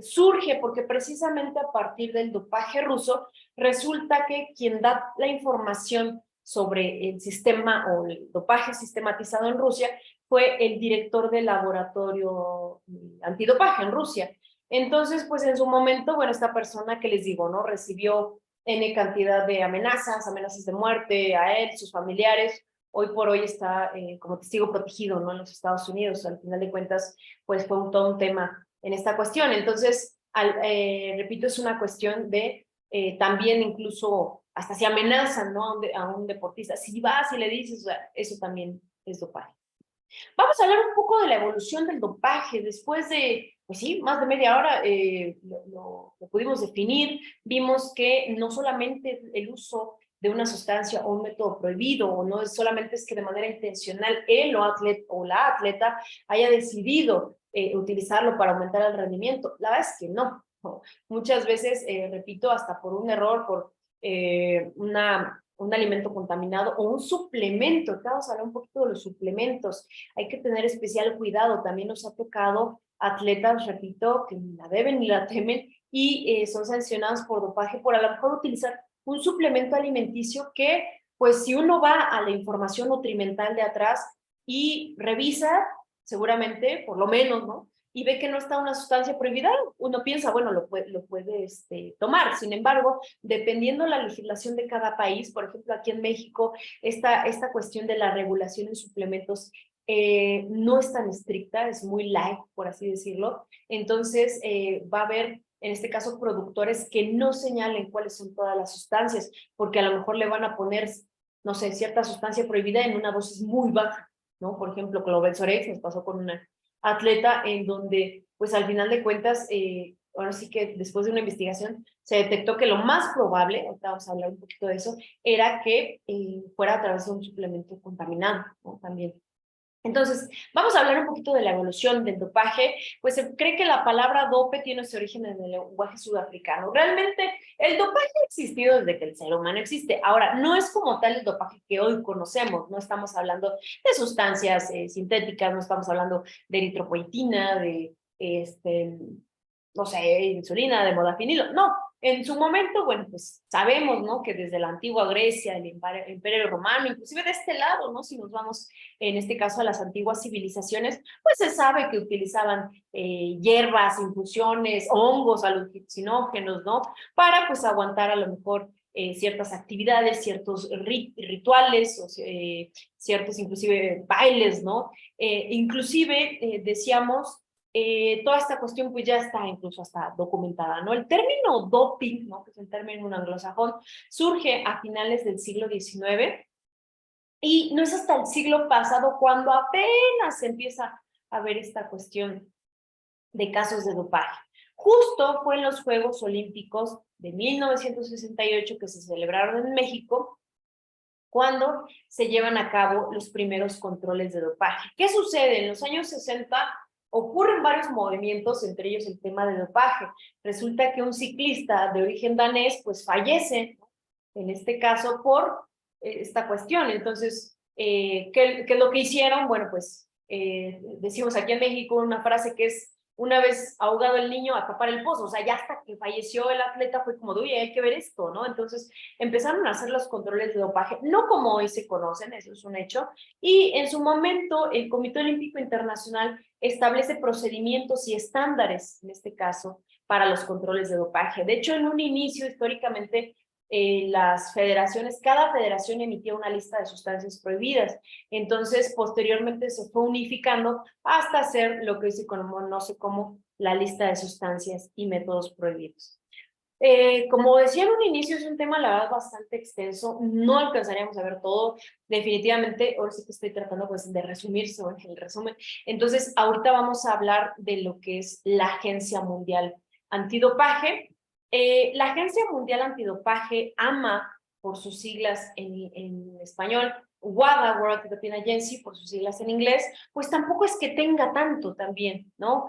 surge porque precisamente a partir del dopaje ruso resulta que quien da la información sobre el sistema o el dopaje sistematizado en Rusia fue el director del laboratorio antidopaje en Rusia. Entonces, pues en su momento, bueno, esta persona que les digo, ¿no? Recibió N cantidad de amenazas, amenazas de muerte a él, sus familiares. Hoy por hoy está como testigo protegido, ¿no? En los Estados Unidos. Al final de cuentas, pues fue todo un tema en esta cuestión. Entonces, repito, es una cuestión de también incluso hasta si amenazan, ¿no? A un deportista. Si vas y le dices, o sea, eso también es dopaje. Vamos a hablar un poco de la evolución del dopaje. Después de, pues sí, más de media hora lo pudimos definir. Vimos que no solamente el uso de una sustancia o un método prohibido, o no es solamente es que de manera intencional él o la atleta haya decidido utilizarlo para aumentar el rendimiento. La verdad es que no. Muchas veces, repito, hasta por un error, por un alimento contaminado o un suplemento. Vamos a hablar un poquito de los suplementos. Hay que tener especial cuidado. También nos ha tocado atletas, repito, que ni la deben ni la temen y son sancionados por dopaje por a lo mejor utilizar un suplemento alimenticio que, pues si uno va a la información nutrimental de atrás y revisa, seguramente, por lo menos, ¿no? Y ve que no está una sustancia prohibida, uno piensa, bueno, lo puede tomar. Sin embargo, dependiendo la legislación de cada país, por ejemplo, aquí en México, esta cuestión de la regulación en suplementos no es tan estricta, es muy light, por así decirlo. Entonces, va a haber, en este caso, productores que no señalen cuáles son todas las sustancias, porque a lo mejor le van a poner, no sé, cierta sustancia prohibida en una dosis muy baja, ¿no? Por ejemplo, Clovelsorex nos pasó con una atleta en donde, pues al final de cuentas, ahora sí que después de una investigación se detectó que lo más probable, ahorita vamos a hablar un poquito de eso, era que fuera a través de un suplemento contaminado, ¿no? También. Entonces, vamos a hablar un poquito de la evolución del dopaje. Pues se cree que la palabra dope tiene su origen en el lenguaje sudafricano. Realmente, el dopaje ha existido desde que el ser humano existe. Ahora, no es como tal el dopaje que hoy conocemos. No estamos hablando de sustancias sintéticas, no estamos hablando de eritropoetina, de, no sé, insulina, de modafinilo. No, en su momento, bueno, pues sabemos, ¿no? Que desde la antigua Grecia, el Imperio Romano, inclusive de este lado, ¿no? Si nos vamos, en este caso, a las antiguas civilizaciones, pues se sabe que utilizaban hierbas, infusiones, hongos, alucinógenos, ¿no? Para, pues, aguantar a lo mejor ciertas actividades, ciertos rituales, o, ciertos inclusive bailes, ¿no? Inclusive, decíamos, toda esta cuestión pues ya está incluso hasta documentada, ¿no? El término doping, ¿no? Que es el término anglosajón, surge a finales del siglo XIX y no es hasta el siglo pasado cuando apenas se empieza a ver esta cuestión de casos de dopaje. Justo fue en los Juegos Olímpicos de 1968 que se celebraron en México, cuando se llevan a cabo los primeros controles de dopaje. ¿Qué sucede? En los años 60 ocurren varios movimientos, entre ellos el tema de dopaje. Resulta que un ciclista de origen danés pues fallece, en este caso por esta cuestión. Entonces, ¿qué es lo que hicieron? Bueno, pues decimos aquí en México una frase que es: una vez ahogado el niño, a tapar el pozo. O sea, ya hasta que falleció el atleta fue como de, oye, hay que ver esto, ¿no? Entonces empezaron a hacer los controles de dopaje, no como hoy se conocen, eso es un hecho, y en su momento el Comité Olímpico Internacional establece procedimientos y estándares, en este caso, para los controles de dopaje. De hecho, en un inicio, históricamente, las federaciones, cada federación emitía una lista de sustancias prohibidas. Entonces, posteriormente se fue unificando hasta hacer lo que hoy se conoce como la lista de sustancias y métodos prohibidos. Como decía en un inicio, es un tema, la verdad, bastante extenso. No alcanzaríamos a ver todo. Definitivamente, ahora sí que estoy tratando pues, de resumir sobre el resumen. Entonces, ahorita vamos a hablar de lo que es la Agencia Mundial Antidopaje. La Agencia Mundial Antidopaje, AMA, por sus siglas en español, WADA, World Anti-Doping Agency, por sus siglas en inglés, pues tampoco es que tenga tanto también, ¿no?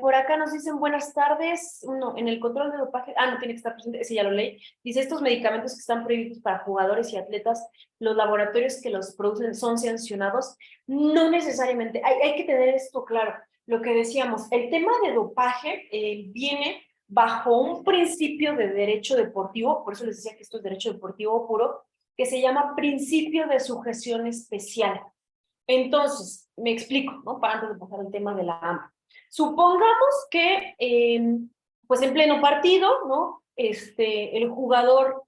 Por acá nos dicen buenas tardes, uno, en el control de dopaje, no tiene que estar presente, ese ya lo leí, dice estos medicamentos que están prohibidos para jugadores y atletas, los laboratorios que los producen son sancionados, no necesariamente, hay que tener esto claro, lo que decíamos, el tema de dopaje viene bajo un principio de derecho deportivo, por eso les decía que esto es derecho deportivo puro, que se llama principio de sujeción especial. Entonces, me explico, ¿no? Para antes de pasar al tema de la AMA. Supongamos que, pues en pleno partido, ¿no? El jugador,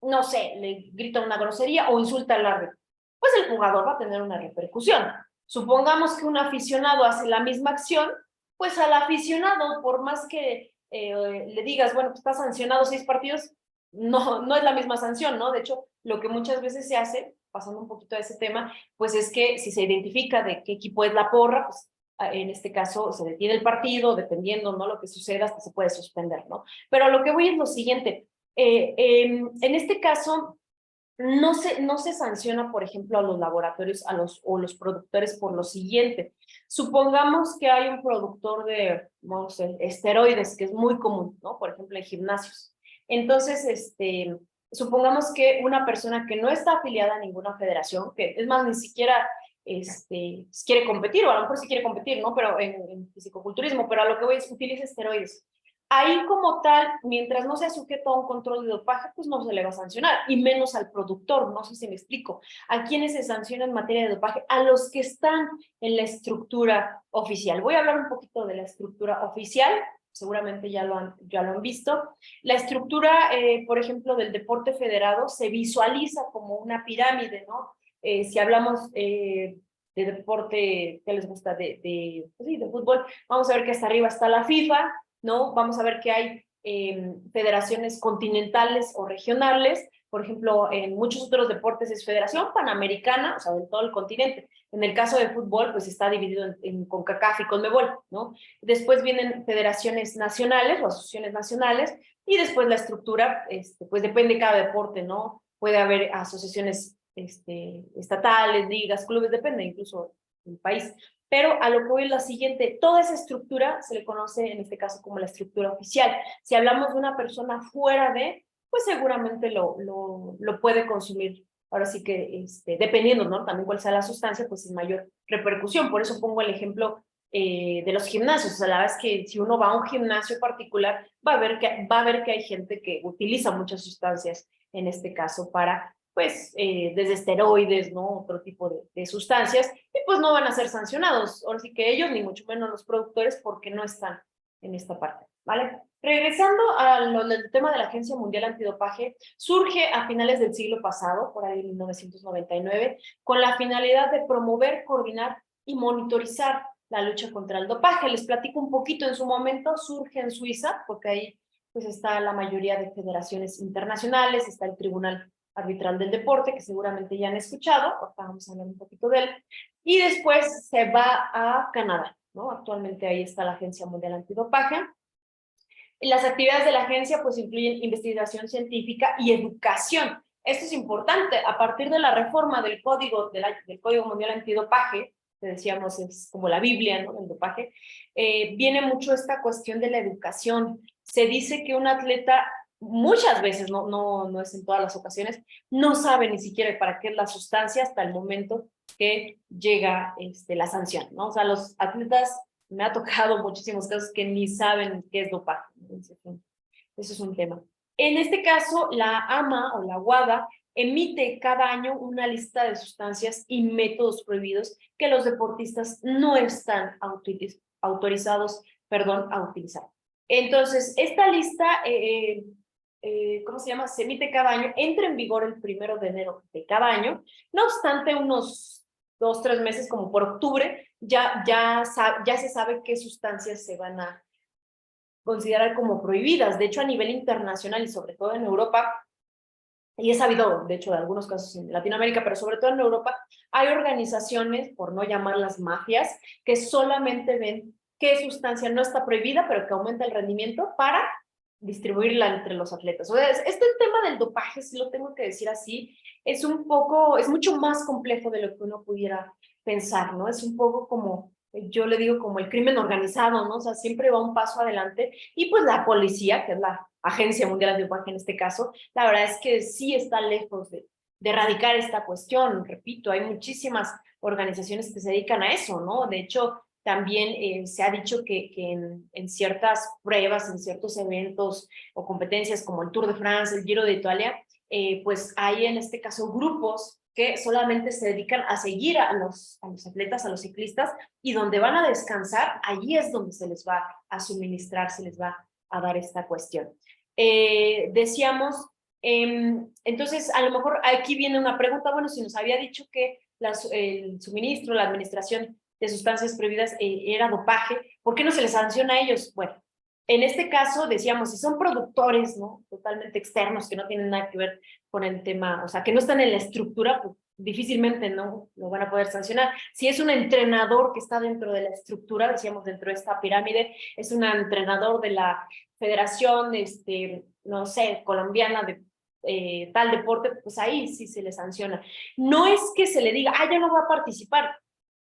no sé, le grita una grosería o insulta al árbitro. Pues el jugador va a tener una repercusión. Supongamos que un aficionado hace la misma acción, pues al aficionado, por más que le digas, bueno, pues está sancionado 6 partidos, no es la misma sanción, ¿no? De hecho, lo que muchas veces se hace, pasando un poquito a ese tema, pues es que si se identifica de qué equipo es la porra, pues en este caso se detiene el partido, dependiendo, ¿no? Lo que suceda, hasta se puede suspender, ¿no? Pero a lo que voy es lo siguiente, en este caso, no se sanciona, por ejemplo, a los laboratorios o los productores por lo siguiente. Supongamos que hay un productor de, no sé, esteroides, que es muy común, ¿no? Por ejemplo, en gimnasios. Entonces, supongamos que una persona que no está afiliada a ninguna federación, que es más, ni siquiera quiere competir, o a lo mejor sí quiere competir, ¿no? Pero en fisicoculturismo, pero a lo que voy es utiliza esteroides. Ahí como tal, mientras no sea sujeto a un control de dopaje, pues no se le va a sancionar, y menos al productor, no sé si me explico. ¿A quiénes se sanciona en materia de dopaje? A los que están en la estructura oficial. Voy a hablar un poquito de la estructura oficial, seguramente ya lo han visto. La estructura, por ejemplo, del deporte federado se visualiza como una pirámide, ¿no? Si hablamos de deporte, ¿qué les gusta? Pues sí, de fútbol, vamos a ver que hasta arriba está la FIFA, ¿no? Vamos a ver que hay federaciones continentales o regionales, por ejemplo, en muchos otros deportes es Federación Panamericana, o sea, de todo el continente. En el caso de fútbol, pues está dividido en CONCACAF y CONMEBOL, ¿no? Después vienen federaciones nacionales o asociaciones nacionales, y después la estructura, pues depende de cada deporte, ¿no? Puede haber asociaciones estatales, ligas, clubes, depende incluso del país. Pero a lo que voy es lo siguiente, toda esa estructura se le conoce en este caso como la estructura oficial. Si hablamos de una persona fuera de, pues seguramente lo puede consumir. Ahora sí que, dependiendo, ¿no? También cuál sea la sustancia, pues sin mayor repercusión. Por eso pongo el ejemplo de los gimnasios. O sea, la verdad es que si uno va a un gimnasio particular, va a ver que hay gente que utiliza muchas sustancias, en este caso, para pues desde esteroides, ¿no? Otro tipo de sustancias, y pues no van a ser sancionados, ahora sí que ellos, ni mucho menos los productores, porque no están en esta parte, ¿vale? Regresando al tema de la Agencia Mundial Antidopaje, surge a finales del siglo pasado, por ahí en 1999, con la finalidad de promover, coordinar y monitorizar la lucha contra el dopaje. Les platico un poquito, en su momento surge en Suiza, porque ahí pues está la mayoría de federaciones internacionales, está el Tribunal Arbitral del Deporte, que seguramente ya han escuchado, ahorita vamos a hablar un poquito de él, y después se va a Canadá, ¿no? Actualmente ahí está la Agencia Mundial Antidopaje. Las actividades de la agencia pues incluyen investigación científica y educación. Esto es importante, a partir de la reforma del del Código Mundial Antidopaje, que decíamos es como la Biblia, ¿no? El dopaje, viene mucho esta cuestión de la educación. Se dice que un atleta muchas veces, no es en todas las ocasiones, no sabe ni siquiera para qué es la sustancia hasta el momento que llega la sanción, ¿no? O sea, los atletas, me ha tocado muchísimos casos que ni saben qué es dopaje. Eso es un tema. En este caso, la AMA o la WADA emite cada año una lista de sustancias y métodos prohibidos que los deportistas no están autorizados, a utilizar. Entonces, esta lista, ¿cómo se llama? Se emite cada año, entra en vigor el 1 de enero de cada año. No obstante, unos 2, 3 meses, como por octubre, ya se sabe qué sustancias se van a considerar como prohibidas. De hecho, a nivel internacional y sobre todo en Europa, y he sabido, de hecho, de algunos casos en Latinoamérica, pero sobre todo en Europa, hay organizaciones, por no llamarlas mafias, que solamente ven qué sustancia no está prohibida, pero que aumenta el rendimiento para distribuirla entre los atletas. O sea, este tema del dopaje, si lo tengo que decir así, es mucho más complejo de lo que uno pudiera pensar, ¿no? Es un poco como, yo le digo, como el crimen organizado, ¿no? O sea, siempre va un paso adelante. Y pues la policía, que es la Agencia Mundial Antidopaje en este caso, la verdad es que sí está lejos de erradicar esta cuestión. Repito, hay muchísimas organizaciones que se dedican a eso, ¿no? De hecho, también se ha dicho que en ciertas pruebas, en ciertos eventos o competencias como el Tour de France, el Giro de Italia, pues hay en este caso grupos que solamente se dedican a seguir a los atletas, a los ciclistas, y donde van a descansar, allí es donde se les va a suministrar, se les va a dar esta cuestión. Decíamos, entonces a lo mejor aquí viene una pregunta, bueno, si nos había dicho que el suministro, la administración de sustancias prohibidas era dopaje, ¿por qué no se les sanciona a ellos? Bueno, en este caso decíamos, si son productores, ¿no? Totalmente externos, que no tienen nada que ver con el tema, o sea, que no están en la estructura, pues difícilmente no lo van a poder sancionar. Si es un entrenador que está dentro de la estructura, decíamos dentro de esta pirámide, es un entrenador de la federación, no sé, colombiana de tal deporte, pues ahí sí se le sanciona. No es que se le diga, ya no va a participar,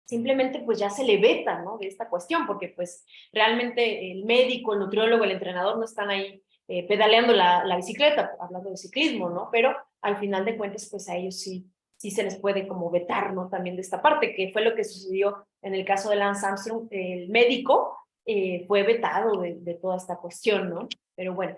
simplemente pues ya se le veta, ¿no? De esta cuestión, porque pues realmente el médico, el nutriólogo, el entrenador no están ahí pedaleando la bicicleta, hablando de ciclismo, ¿no? Pero al final de cuentas pues a ellos sí se les puede como vetar, ¿no? También de esta parte, que fue lo que sucedió en el caso de Lance Armstrong, el médico fue vetado de toda esta cuestión, ¿no? Pero bueno.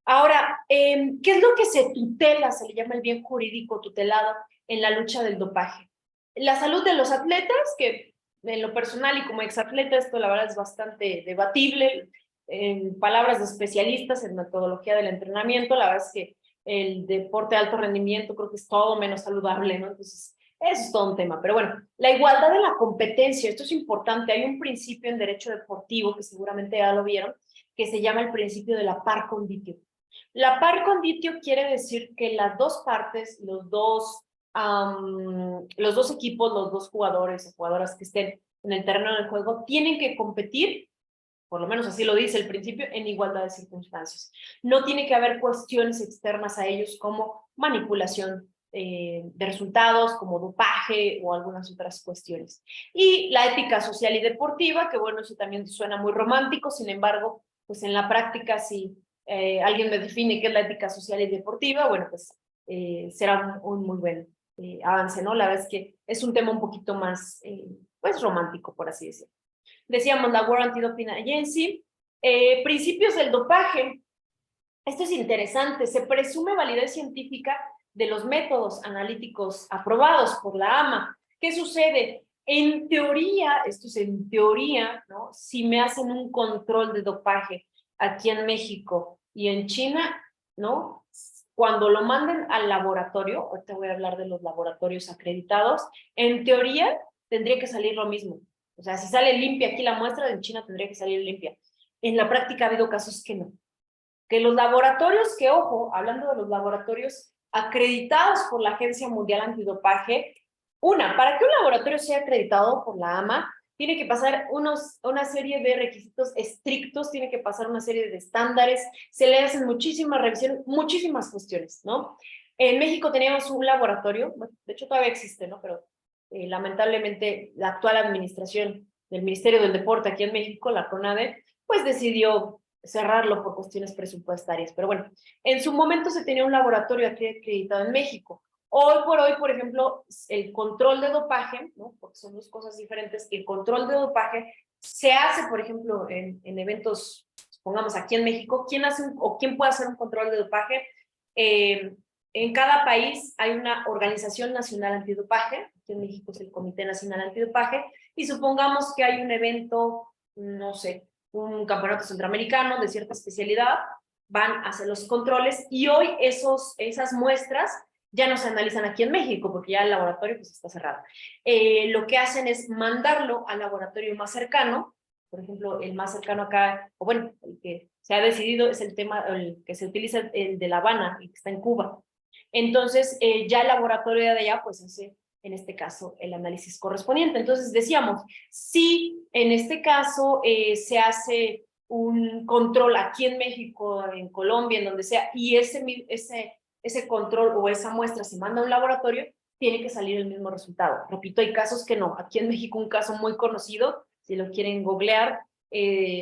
Ahora, ¿qué es lo que se tutela, se le llama el bien jurídico tutelado en la lucha del dopaje? La salud de los atletas, que en lo personal y como exatleta esto la verdad es bastante debatible, en palabras de especialistas en metodología del entrenamiento, la verdad es que el deporte de alto rendimiento creo que es todo menos saludable, ¿no? Entonces, eso es todo un tema. Pero bueno, la igualdad de la competencia, esto es importante, hay un principio en derecho deportivo que seguramente ya lo vieron, que se llama el principio de la par conditio. La par conditio quiere decir que las dos partes, los dos equipos, los dos jugadores o jugadoras que estén en el terreno del juego, tienen que competir, por lo menos así lo dice el principio, en igualdad de circunstancias. No tiene que haber cuestiones externas a ellos como manipulación de resultados, como dopaje o algunas otras cuestiones. Y la ética social y deportiva, que bueno, eso también suena muy romántico, sin embargo, pues en la práctica si alguien me define qué es la ética social y deportiva, bueno, pues será un muy buen avance, ¿no? La verdad es que es un tema un poquito más, pues, romántico, por así decirlo. Decíamos la World Anti-Doping Agency, principios del dopaje. Esto es interesante, se presume validez científica de los métodos analíticos aprobados por la AMA. ¿Qué sucede? En teoría, esto es en teoría, ¿no? Si me hacen un control de dopaje aquí en México y en China, ¿no? Cuando lo manden al laboratorio, ahorita voy a hablar de los laboratorios acreditados, en teoría tendría que salir lo mismo. O sea, si sale limpia aquí la muestra, en China tendría que salir limpia. En la práctica ha habido casos que no. Que los laboratorios, que ojo, hablando de los laboratorios acreditados por la Agencia Mundial Antidopaje, para que un laboratorio sea acreditado por la AMA, tiene que pasar una serie de requisitos estrictos, tiene que pasar una serie de estándares, se le hacen muchísimas revisiones, muchísimas cuestiones, ¿no? En México teníamos un laboratorio, bueno, de hecho todavía existe, ¿no? Pero lamentablemente la actual administración del Ministerio del Deporte aquí en México, la CONADE, pues decidió cerrarlo por cuestiones presupuestarias. Pero bueno, en su momento se tenía un laboratorio aquí acreditado en México. Hoy por hoy, por ejemplo, el control de dopaje, ¿no? Porque son dos cosas diferentes, el control de dopaje se hace, por ejemplo, en eventos, supongamos aquí en México, ¿quién puede hacer un control de dopaje? En cada país hay una organización nacional antidopaje, aquí en México es el Comité Nacional Antidopaje, y supongamos que hay un evento, no sé, un campeonato centroamericano de cierta especialidad, van a hacer los controles y hoy esas muestras ya no se analizan aquí en México porque ya el laboratorio pues está cerrado. Lo que hacen es mandarlo al laboratorio más cercano, por ejemplo, el más cercano acá, o bueno, el que se ha decidido es el que se utiliza, el de La Habana, el que está en Cuba. Entonces, ya el laboratorio de allá pues hace en este caso el análisis correspondiente. Entonces decíamos, si en este caso se hace un control aquí en México, en Colombia, en donde sea, y ese control o esa muestra se manda a un laboratorio, tiene que salir el mismo resultado. Repito, hay casos que no. Aquí en México un caso muy conocido, si lo quieren googlear,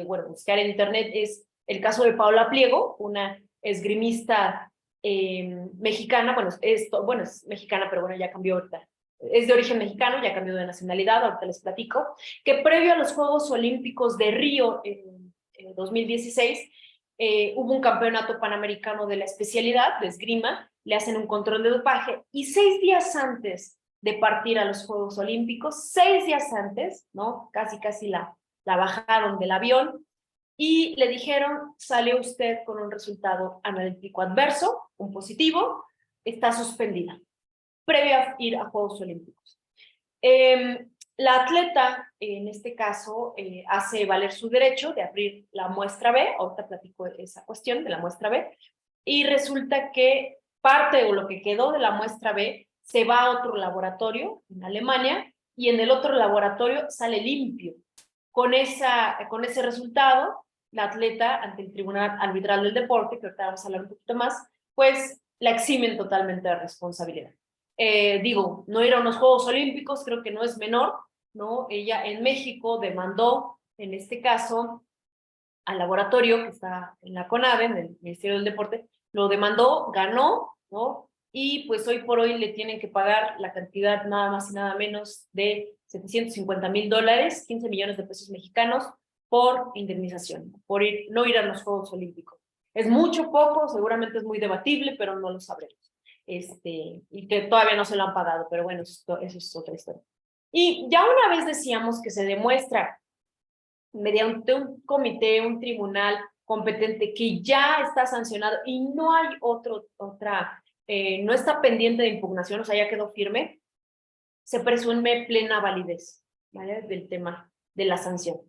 bueno, buscar en internet, es el caso de Paula Pliego, una esgrimista mexicana, bueno, es mexicana, pero bueno, ya cambió ahorita. Es de origen mexicano, ya cambió de nacionalidad, ahorita les platico, que previo a los Juegos Olímpicos de Río en 2016, hubo un campeonato panamericano de la especialidad de esgrima, le hacen un control de dopaje y 6 días antes de partir a los Juegos Olímpicos, 6 días antes, ¿no? Casi la bajaron del avión y le dijeron, sale usted con un resultado analítico adverso, un positivo, está suspendida, previo a ir a Juegos Olímpicos. La atleta, en este caso, hace valer su derecho de abrir la muestra B, ahorita platico esa cuestión de la muestra B, y resulta que parte o lo que quedó de la muestra B se va a otro laboratorio en Alemania y en el otro laboratorio sale limpio. Con ese resultado, la atleta ante el Tribunal Arbitral del Deporte, que ahorita vamos a hablar un poquito más, pues la eximen totalmente de responsabilidad. Digo, no ir a unos Juegos Olímpicos creo que no es menor, ¿no? Ella en México demandó, en este caso, al laboratorio que está en la CONADE, en el Ministerio del Deporte, lo demandó, ganó, ¿no? Y pues hoy por hoy le tienen que pagar la cantidad nada más y nada menos de $750,000, 15 millones de pesos mexicanos, por indemnización, por no ir a los Juegos Olímpicos. Es mucho, poco, seguramente es muy debatible, pero no lo sabremos. Y que todavía no se lo han pagado, pero bueno, eso es otra historia. Y ya una vez decíamos que se demuestra mediante un comité, un tribunal competente que ya está sancionado y no hay no está pendiente de impugnación, o sea, ya quedó firme, se presume plena validez, ¿vale? Del tema de la sanción.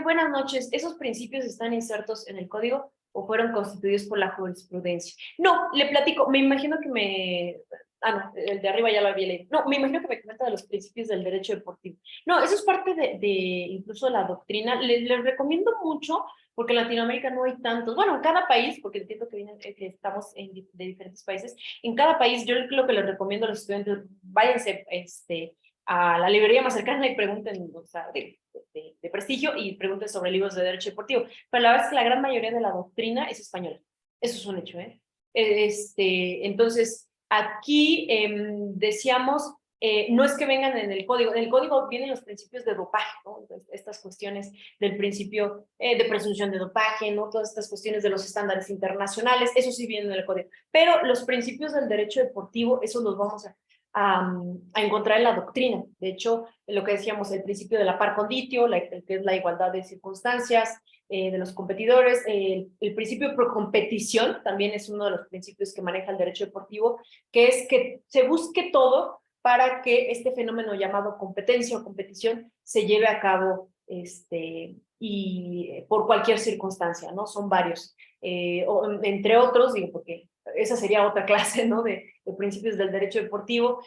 Buenas noches. ¿Esos principios están insertos en el código o fueron constituidos por la jurisprudencia? No, le platico. Me imagino que no, el de arriba ya lo había leído. No, me imagino que me comenta de los principios del derecho deportivo. No, eso es parte de incluso la doctrina. Les recomiendo mucho porque en Latinoamérica no hay tantos. Bueno, en cada país, porque entiendo que estamos de diferentes países, en cada país yo lo que les recomiendo a los estudiantes, váyanse a la librería más cercana y pregunten, o sea, de prestigio y pregunten sobre libros de derecho deportivo. Pero la verdad es que la gran mayoría de la doctrina es española. Eso es un hecho, ¿eh? Entonces, aquí decíamos, no es que vengan en el código vienen los principios de dopaje, ¿no? Entonces, estas cuestiones del principio de presunción de dopaje, ¿no? Todas estas cuestiones de los estándares internacionales, eso sí viene en el código. Pero los principios del derecho deportivo, eso los vamos a encontrar en la doctrina. De hecho, lo que decíamos, el principio de la par conditio, que es la igualdad de circunstancias de los competidores, el principio de procompetición también es uno de los principios que maneja el derecho deportivo, que es que se busque todo para que este fenómeno llamado competencia o competición se lleve a cabo y por cualquier circunstancia, ¿no? Son varios. Entre otros, digo, porque esa sería otra clase, ¿no? De principios del derecho deportivo.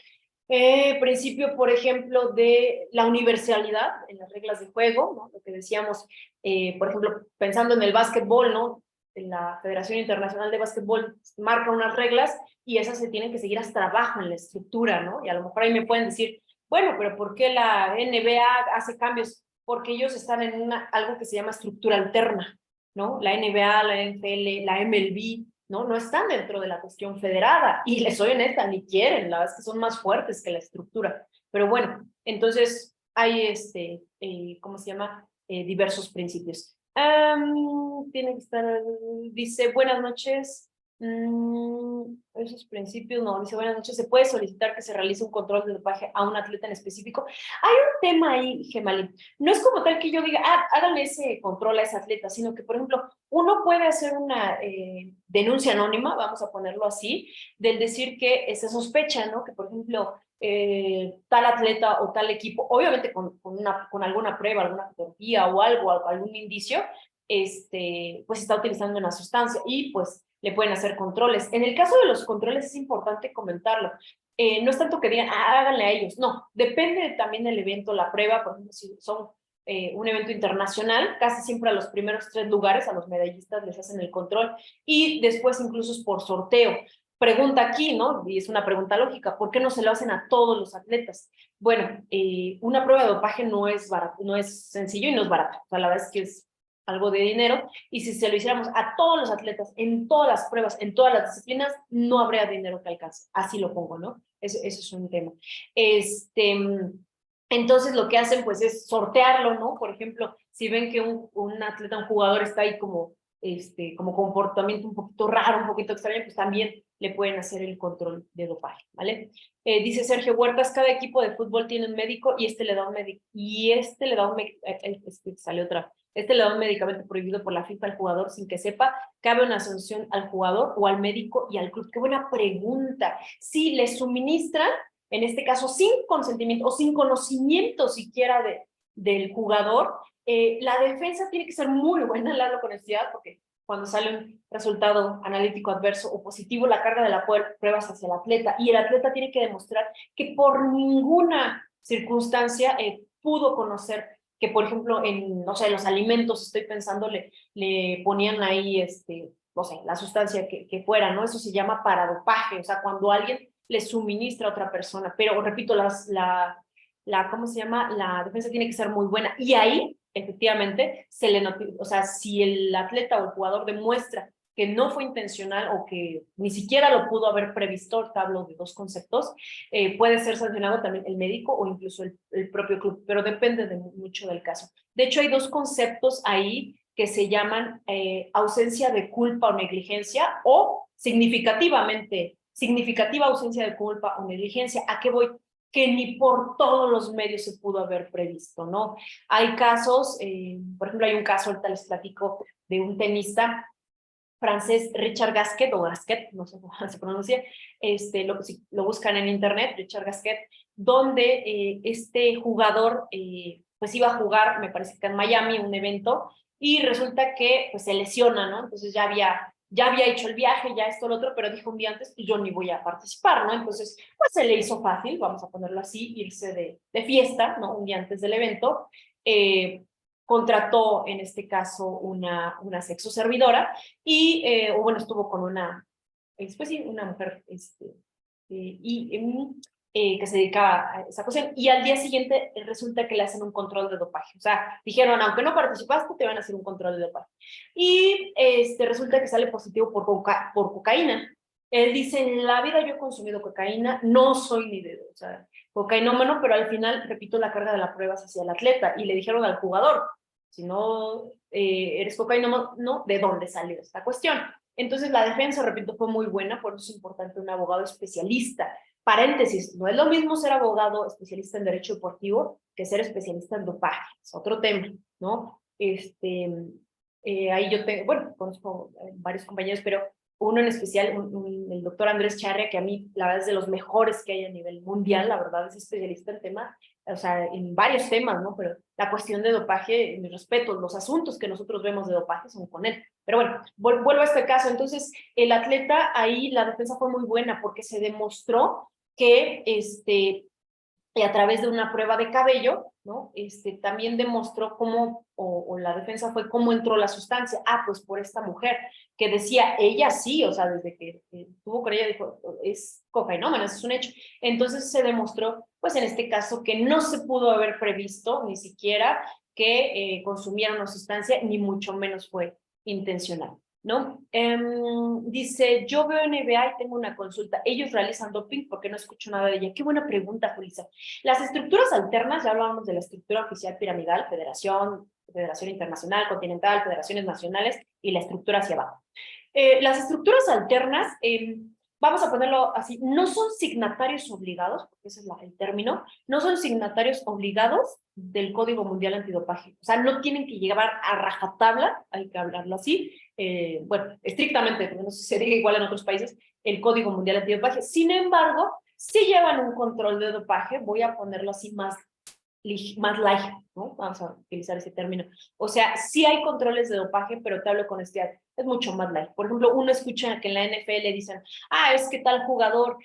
Principio, por ejemplo, de la universalidad en las reglas de juego, ¿no? Lo que decíamos, por ejemplo, pensando en el básquetbol, ¿no? En la Federación Internacional de Básquetbol marca unas reglas y esas se tienen que seguir hasta abajo en la estructura, ¿no? Y a lo mejor ahí me pueden decir, bueno, pero ¿por qué la NBA hace cambios? Porque ellos están en algo que se llama estructura alterna, ¿no? La NBA, la NFL, la MLB, ¿no? No están dentro de la cuestión federada. Y les soy honesta, ni quieren, la verdad es que son más fuertes que la estructura. Pero bueno, entonces hay ¿cómo se llama? Diversos principios. Tiene que estar, dice, buenas noches. Esos principios, no, dice, buenas noches, ¿se puede solicitar que se realice un control de dopaje a un atleta en específico? Hay un tema ahí, Gemalí. No es como tal que yo diga, háganle ese control a ese atleta, sino que, por ejemplo, uno puede hacer una denuncia anónima, vamos a ponerlo así, del decir que se sospecha, ¿no? Que, por ejemplo, tal atleta o tal equipo, obviamente con alguna prueba, alguna fotografía o algún indicio, pues está utilizando una sustancia y pues le pueden hacer controles. En el caso de los controles es importante comentarlo. No es tanto que digan, háganle a ellos, no, depende también del evento, la prueba, por ejemplo, si son un evento internacional, casi siempre a los primeros 3 lugares, a los medallistas les hacen el control, y después incluso es por sorteo. Pregunta aquí, ¿no? Y es una pregunta lógica, ¿por qué no se lo hacen a todos los atletas? Bueno, una prueba de dopaje no es barato, no es sencillo y no es barato. O sea, la verdad es que es algo de dinero, y si se lo hiciéramos a todos los atletas, en todas las pruebas, en todas las disciplinas, no habría dinero que alcance. Así lo pongo, ¿no? Eso es un tema. Entonces lo que hacen pues es sortearlo, ¿no? Por ejemplo, si ven que un atleta, un jugador está ahí como comportamiento un poquito raro, un poquito extraño, pues también le pueden hacer el control de dopaje, ¿vale? Dice Sergio Huertas, cada equipo de fútbol tiene un médico y le da un médico, y le da un sale otra, le da un medicamento prohibido por la FIFA al jugador sin que sepa, ¿cabe una sanción al jugador o al médico y al club? Qué buena pregunta. Sí, le suministran, en este caso sin consentimiento o sin conocimiento siquiera del jugador, la defensa tiene que ser muy buena, le hablo con honestidad, porque cuando sale un resultado analítico adverso o positivo, la carga de la prueba es hacia el atleta, y el atleta tiene que demostrar que por ninguna circunstancia pudo conocer que, por ejemplo, no sé, los alimentos, estoy pensando, le ponían ahí, no sé, la sustancia que fuera, ¿no? Eso se llama paradopaje, o sea, cuando alguien le suministra a otra persona, pero repito, ¿cómo se llama? La defensa tiene que ser muy buena, y ahí, efectivamente, o sea, si el atleta o el jugador demuestra que no fue intencional o que ni siquiera lo pudo haber previsto, hablo de dos conceptos, puede ser sancionado también el médico o incluso el propio club, pero depende mucho del caso. De hecho, hay dos conceptos ahí que se llaman ausencia de culpa o negligencia, o significativa ausencia de culpa o negligencia. ¿A qué voy? Que ni por todos los medios se pudo haber previsto, ¿no? Hay casos, por ejemplo, hay un caso, ahorita les platico, de un tenista francés, Richard Gasquet, o Gasquet, no sé cómo se pronuncia, si lo buscan en internet, Richard Gasquet, donde este jugador pues iba a jugar, me parece que en Miami, un evento, y resulta que pues se lesiona, ¿no? Entonces ya había hecho el viaje, ya esto, lo otro, pero dijo un día antes, pues yo ni voy a participar, ¿no? Entonces, pues se le hizo fácil, vamos a ponerlo así, irse de fiesta, ¿no? Un día antes del evento, contrató en este caso una sexo servidora, y, o bueno, estuvo con pues sí, una mujer, que se dedicaba a esa cuestión, y al día siguiente resulta que le hacen un control de dopaje. O sea, dijeron, aunque no participaste, te van a hacer un control de dopaje. Y resulta que sale positivo por cocaína. Él dice, en la vida yo he consumido cocaína, no soy ni de, o sea, cocainómano, pero al final, repito, la carga de la prueba es hacia el atleta, y le dijeron al jugador, si no eres cocainómano, ¿no? ¿De dónde salió esta cuestión? Entonces la defensa, repito, fue muy buena, por eso es importante un abogado especialista. Paréntesis, no es lo mismo ser abogado especialista en derecho deportivo que ser especialista en dopaje, es otro tema, ¿no? Ahí yo tengo, bueno, conozco varios compañeros, pero uno en especial, el doctor Andrés Charria, que a mí la verdad es de los mejores que hay a nivel mundial, la verdad es especialista en tema, o sea, en varios temas, ¿no? Pero la cuestión de dopaje, mi respeto, los asuntos que nosotros vemos de dopaje son con él. Pero bueno, vuelvo a este caso. Entonces, el atleta ahí, la defensa fue muy buena porque se demostró que y a través de una prueba de cabello, ¿no? También demostró cómo, o la defensa fue cómo entró la sustancia. Ah, pues por esta mujer, que decía, ella sí, o sea, desde que estuvo con ella, dijo, es cocainómana, eso es un hecho. Entonces se demostró, pues en este caso, que no se pudo haber previsto ni siquiera que consumiera una sustancia, ni mucho menos fue intencional, ¿no? Dice, yo veo NBA y tengo una consulta. ¿Ellos realizan doping? Porque no escucho nada de ella. Qué buena pregunta, Julissa. Las estructuras alternas, ya hablábamos de la estructura oficial piramidal, federación internacional, continental, federaciones nacionales, y la estructura hacia abajo. Las estructuras alternas, vamos a ponerlo así, no son signatarios obligados, porque ese es el término, no son signatarios obligados del Código Mundial Antidopaje. O sea, no tienen que llevar a rajatabla, hay que hablarlo así, bueno, estrictamente, porque no sé si se diga igual en otros países, el Código Mundial Antidopaje. Sin embargo, si llevan un control de dopaje, voy a ponerlo así más light, ¿no? Vamos a utilizar ese término. O sea, sí hay controles de dopaje, pero te hablo con es mucho más light. Por ejemplo, uno escucha que en la NFL dicen, es que tal jugador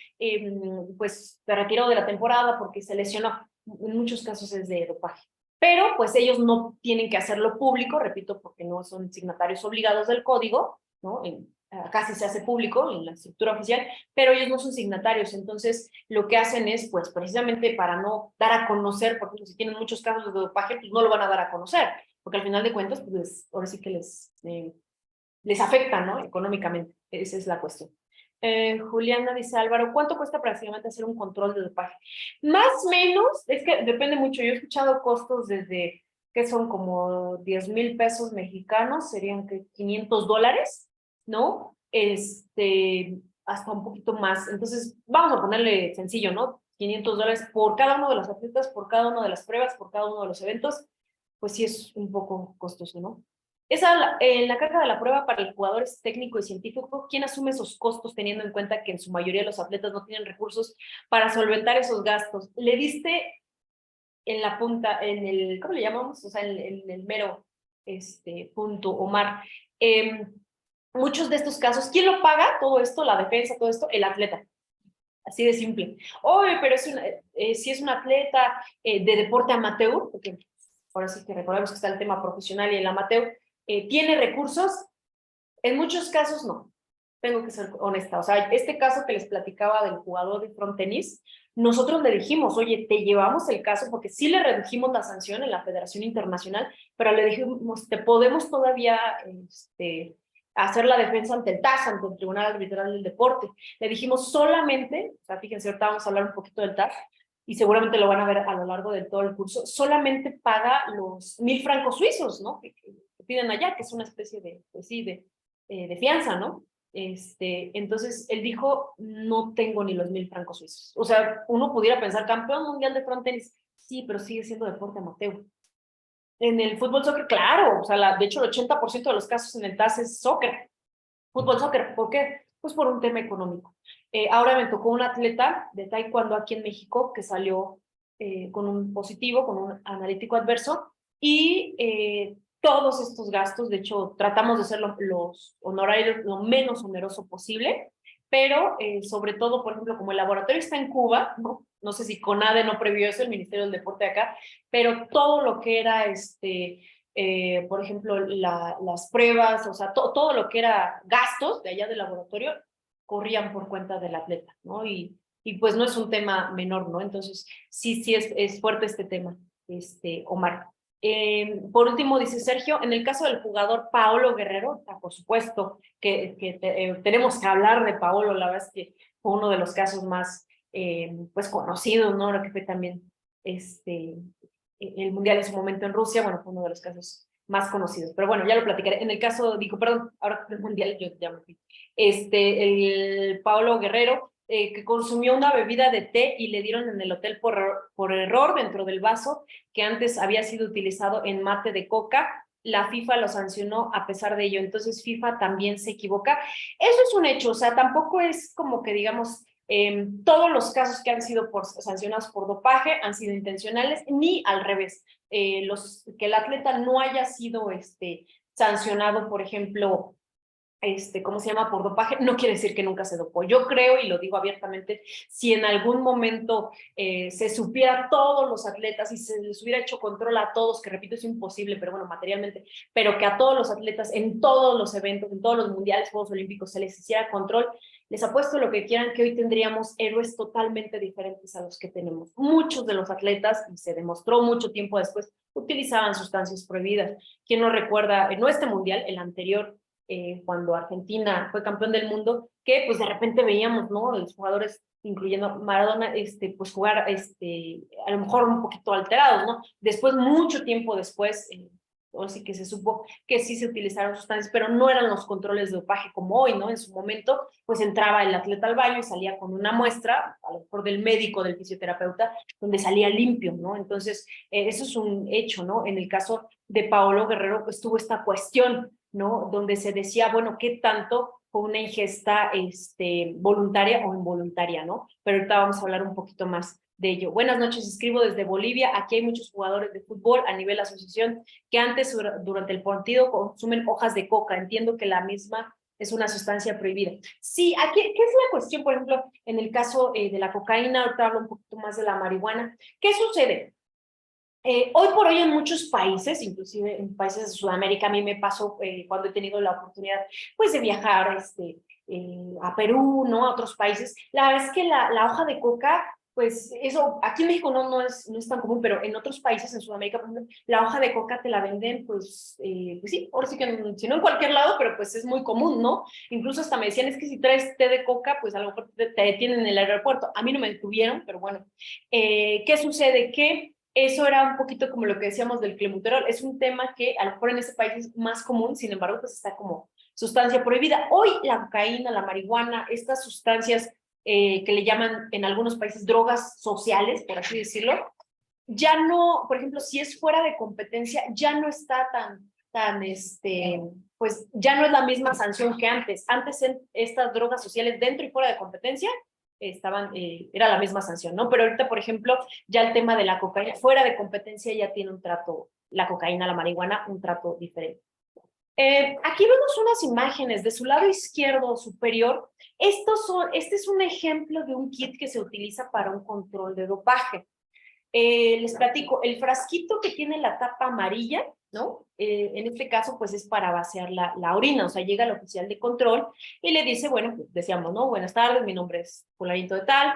pues se retiró de la temporada porque se lesionó. En muchos casos es de dopaje. pero pues ellos no tienen que hacerlo público, repito, porque no son signatarios obligados del código, ¿no? Casi se hace público en la estructura oficial, pero ellos no son signatarios, entonces lo que hacen es, pues precisamente para no dar a conocer, por ejemplo, si tienen muchos casos de dopaje, pues no lo van a dar a conocer, porque al final de cuentas, pues ahora sí que les afecta, ¿no? Económicamente, esa es la cuestión. Juliana dice, Álvaro, ¿cuánto cuesta prácticamente hacer un control de dopaje? Más o menos, es que depende mucho. Yo he escuchado costos desde, que son como 10,000 pesos mexicanos, serían que $500, ¿no? Hasta un poquito más. Entonces, vamos a ponerle sencillo, ¿no? $500 por cada uno de los atletas, por cada una de las pruebas, por cada uno de los eventos, pues sí es un poco costoso, ¿no? La carga de la prueba para el jugador es técnico y científico. ¿Quién asume esos costos teniendo en cuenta que en su mayoría los atletas no tienen recursos para solventar esos gastos? Le diste en la punta, ¿cómo le llamamos? O sea, en el mero punto, Omar. Muchos de estos casos, ¿quién lo paga todo esto? La defensa, todo esto, el atleta. Así de simple. Oye, pero si es un atleta de deporte amateur, porque ahora sí que recordemos que está el tema profesional y el amateur, ¿tiene recursos? En muchos casos no. Tengo que ser honesta. O sea, este caso que les platicaba del jugador de frontenis, nosotros le dijimos, oye, te llevamos el caso porque sí le redujimos la sanción en la Federación Internacional, pero le dijimos, te podemos todavía hacer la defensa ante el TAS, ante el Tribunal Arbitral del Deporte. Le dijimos solamente, o sea, fíjense, ahorita vamos a hablar un poquito del TAS, y seguramente lo van a ver a lo largo de todo el curso, solamente paga los 1,000 francos suizos, ¿no? Que piden allá, que es una especie de, pues sí, de fianza, ¿no? Entonces él dijo, no tengo ni los 1,000 francos suizos. O sea, uno pudiera pensar, campeón mundial de frontenis, sí, pero sigue siendo deporte amateur. En el fútbol soccer, claro, o sea, de hecho el 80% de los casos en el TAS es soccer, fútbol soccer. ¿Por qué? Pues por un tema económico. Ahora me tocó un atleta de taekwondo aquí en México que salió con un positivo, con un analítico adverso, y todos estos gastos, de hecho, tratamos de hacer los honorarios lo menos oneroso posible, pero sobre todo, por ejemplo, como el laboratorio está en Cuba, no sé si CONADE no previó eso, el Ministerio del Deporte acá, pero todo lo que era por ejemplo, las pruebas, o sea, todo lo que era gastos de allá del laboratorio, corrían por cuenta del atleta, ¿no? Y pues no es un tema menor, ¿no? Entonces, sí es fuerte este tema, Omar. Por último, dice Sergio, en el caso del jugador Paolo Guerrero, por supuesto que tenemos que hablar de Paolo, la verdad es que fue uno de los casos más pues conocidos, ¿no? Lo que fue también el mundial en su momento en Rusia, bueno, fue uno de los casos más conocidos, pero bueno, ya lo platicaré. En el caso, digo, perdón, ahora el mundial yo ya me fui. El Paulo Guerrero, que consumió una bebida de té y le dieron en el hotel por error dentro del vaso que antes había sido utilizado en mate de coca. La FIFA lo sancionó a pesar de ello, entonces FIFA también se equivoca. Eso es un hecho, o sea, tampoco es como que digamos todos los casos que han sido sancionados por dopaje han sido intencionales, ni al revés. Que el atleta no haya sido sancionado, por ejemplo, ¿cómo se llama? Por dopaje, no quiere decir que nunca se dopó. Yo creo, y lo digo abiertamente, si en algún momento se supiera a todos los atletas y se les hubiera hecho control a todos, que repito, es imposible, pero bueno, materialmente, pero que a todos los atletas en todos los eventos, en todos los mundiales, Juegos Olímpicos, se les hiciera control, les apuesto lo que quieran que hoy tendríamos héroes totalmente diferentes a los que tenemos. Muchos de los atletas, y se demostró mucho tiempo después, utilizaban sustancias prohibidas. ¿Quién no recuerda, no este mundial, el anterior, cuando Argentina fue campeón del mundo, que pues de repente veíamos, ¿no? Los jugadores, incluyendo Maradona, pues jugar, a lo mejor un poquito alterados, ¿no? Después, mucho tiempo después, o sí que se supo que sí se utilizaron sustancias, pero no eran los controles de dopaje como hoy, ¿no? En su momento, pues entraba el atleta al baño y salía con una muestra, a lo mejor del médico, del fisioterapeuta, donde salía limpio, ¿no? Entonces, eso es un hecho, ¿no? En el caso de Paolo Guerrero, pues tuvo esta cuestión, ¿no? Donde se decía, bueno, ¿qué tanto fue una ingesta voluntaria o involuntaria, ¿no? Pero ahorita vamos a hablar un poquito más de ello. Buenas noches, escribo desde Bolivia. Aquí hay muchos jugadores de fútbol a nivel asociación que antes, durante el partido, consumen hojas de coca. Entiendo que la misma es una sustancia prohibida. Sí, aquí, ¿qué es la cuestión? Por ejemplo, en el caso de la cocaína, ahorita hablo un poquito más de la marihuana. ¿Qué sucede? Hoy por hoy en muchos países, inclusive en países de Sudamérica, a mí me pasó cuando he tenido la oportunidad pues, de viajar a Perú, ¿no? A otros países. La verdad es que la hoja de coca, pues eso, aquí en México no es tan común, pero en otros países, en Sudamérica, por ejemplo, la hoja de coca te la venden, pues sí, ahora sí que si no en cualquier lado, pero pues es muy común, ¿no? Incluso hasta me decían, es que si traes té de coca, pues a lo mejor te detienen en el aeropuerto. A mí no me detuvieron, pero bueno. ¿Qué sucede? Que eso era un poquito como lo que decíamos del clenbuterol. Es un tema que a lo mejor en ese país es más común, sin embargo, pues está como sustancia prohibida. Hoy la cocaína, la marihuana, estas sustancias que le llaman en algunos países drogas sociales, por así decirlo, ya no, por ejemplo, si es fuera de competencia, ya no está pues ya no es la misma sanción que antes. Antes en estas drogas sociales dentro y fuera de competencia era la misma sanción, ¿no? Pero ahorita, por ejemplo, ya el tema de la cocaína, fuera de competencia ya tiene un trato, la cocaína, la marihuana, un trato diferente. Aquí vemos unas imágenes de su lado izquierdo superior. Este es un ejemplo de un kit que se utiliza para un control de dopaje. Les platico, el frasquito que tiene la tapa amarilla, ¿no? En este caso, pues es para vaciar la orina, o sea, llega el oficial de control y le dice, bueno, pues decíamos, ¿no? Buenas tardes, mi nombre es fulanito de tal,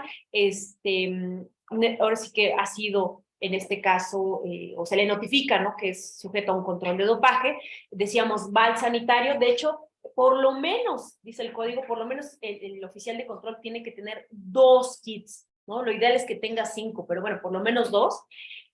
ahora sí que ha sido, en este caso, o se le notifica, ¿no? Que es sujeto a un control de dopaje, decíamos, va al sanitario, de hecho, por lo menos, dice el código, por lo menos el oficial de control tiene que tener 2 kits, ¿no? Lo ideal es que tenga 5, pero bueno, por lo menos 2.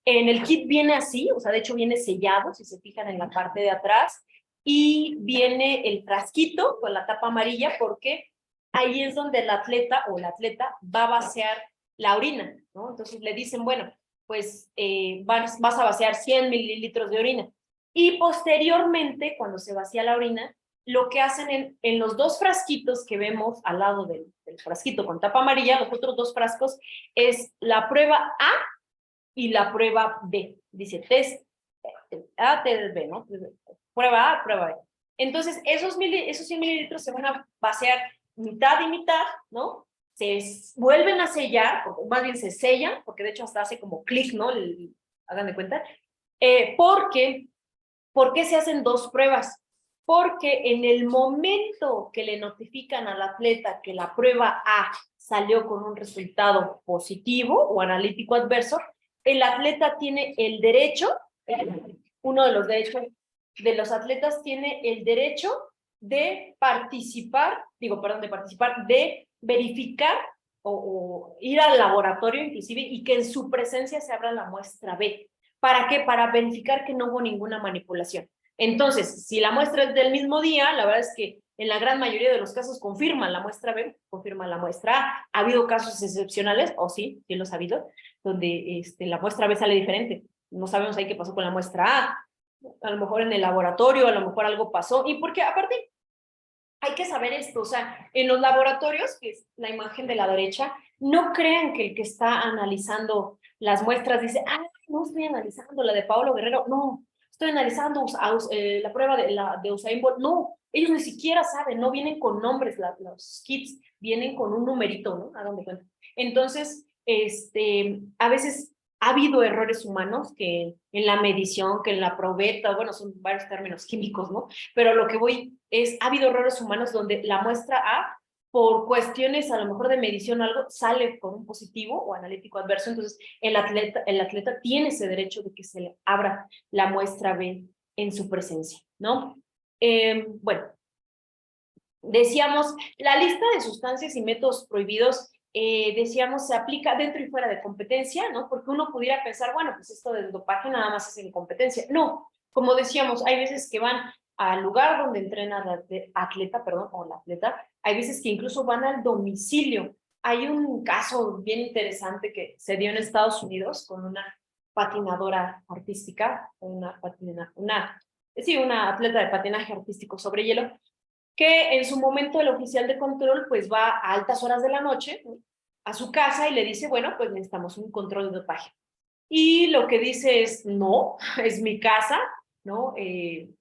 En el kit viene así, o sea, de hecho viene sellado, si se fijan en la parte de atrás, y viene el frasquito con la tapa amarilla, porque ahí es donde el atleta o la atleta va a vaciar la orina, ¿no? Entonces le dicen, bueno, pues vas a vaciar 100 mililitros de orina. Y posteriormente, cuando se vacía la orina, lo que hacen en los 2 frasquitos que vemos al lado del frasquito con tapa amarilla, los otros 2 frascos, es la prueba A y la prueba B. Dice test A, test B, ¿no? Prueba A, prueba B. Entonces, esos 100 mililitros se van a vaciar mitad y mitad, ¿no? Se vuelven a sellar, o más bien se sellan, porque de hecho hasta hace como clic, ¿no? Hagan de cuenta. ¿Por qué se hacen 2 pruebas? Porque en el momento que le notifican al atleta que la prueba A salió con un resultado positivo o analítico adverso, el atleta tiene el derecho, uno de los derechos de los atletas tiene el derecho de participar, de verificar o ir al laboratorio inclusive y que en su presencia se abra la muestra B. ¿Para qué? Para verificar que no hubo ninguna manipulación. Entonces, si la muestra es del mismo día, la verdad es que en la gran mayoría de los casos confirman la muestra B, confirman la muestra A. Ha habido casos excepcionales, o sí los ha habido, donde la muestra B sale diferente. No sabemos ahí qué pasó con la muestra A lo mejor en el laboratorio, a lo mejor algo pasó. Y porque aparte hay que saber esto, o sea, en los laboratorios, que es la imagen de la derecha, no crean que el que está analizando las muestras dice, no estoy analizando la de Paolo Guerrero, no, estoy analizando la prueba de Usain Bolt, no, ellos ni siquiera saben, no vienen con nombres, los kits vienen con un numerito, ¿no? ¿A dónde cuenta? Entonces, a veces ha habido errores humanos que en la medición, que en la probeta, bueno, son varios términos químicos, ¿no? Pero lo que voy es, ha habido errores humanos donde la muestra A, por cuestiones a lo mejor de medición o algo, sale con un positivo o analítico adverso, entonces el atleta tiene ese derecho de que se le abra la muestra B en su presencia, ¿no? Bueno, decíamos, la lista de sustancias y métodos prohibidos, decíamos, se aplica dentro y fuera de competencia, ¿no? Porque uno pudiera pensar, bueno, pues esto del dopaje nada más es en competencia. No, como decíamos, hay veces que van al lugar donde entrena el atleta, o la atleta, hay veces que incluso van al domicilio. Hay un caso bien interesante que se dio en Estados Unidos con una patinadora artística, una atleta de patinaje artístico sobre hielo, que en su momento el oficial de control pues va a altas horas de la noche, ¿no?, a su casa y le dice, bueno, pues necesitamos un control de dopaje. Y lo que dice es, no, es mi casa, ¿no?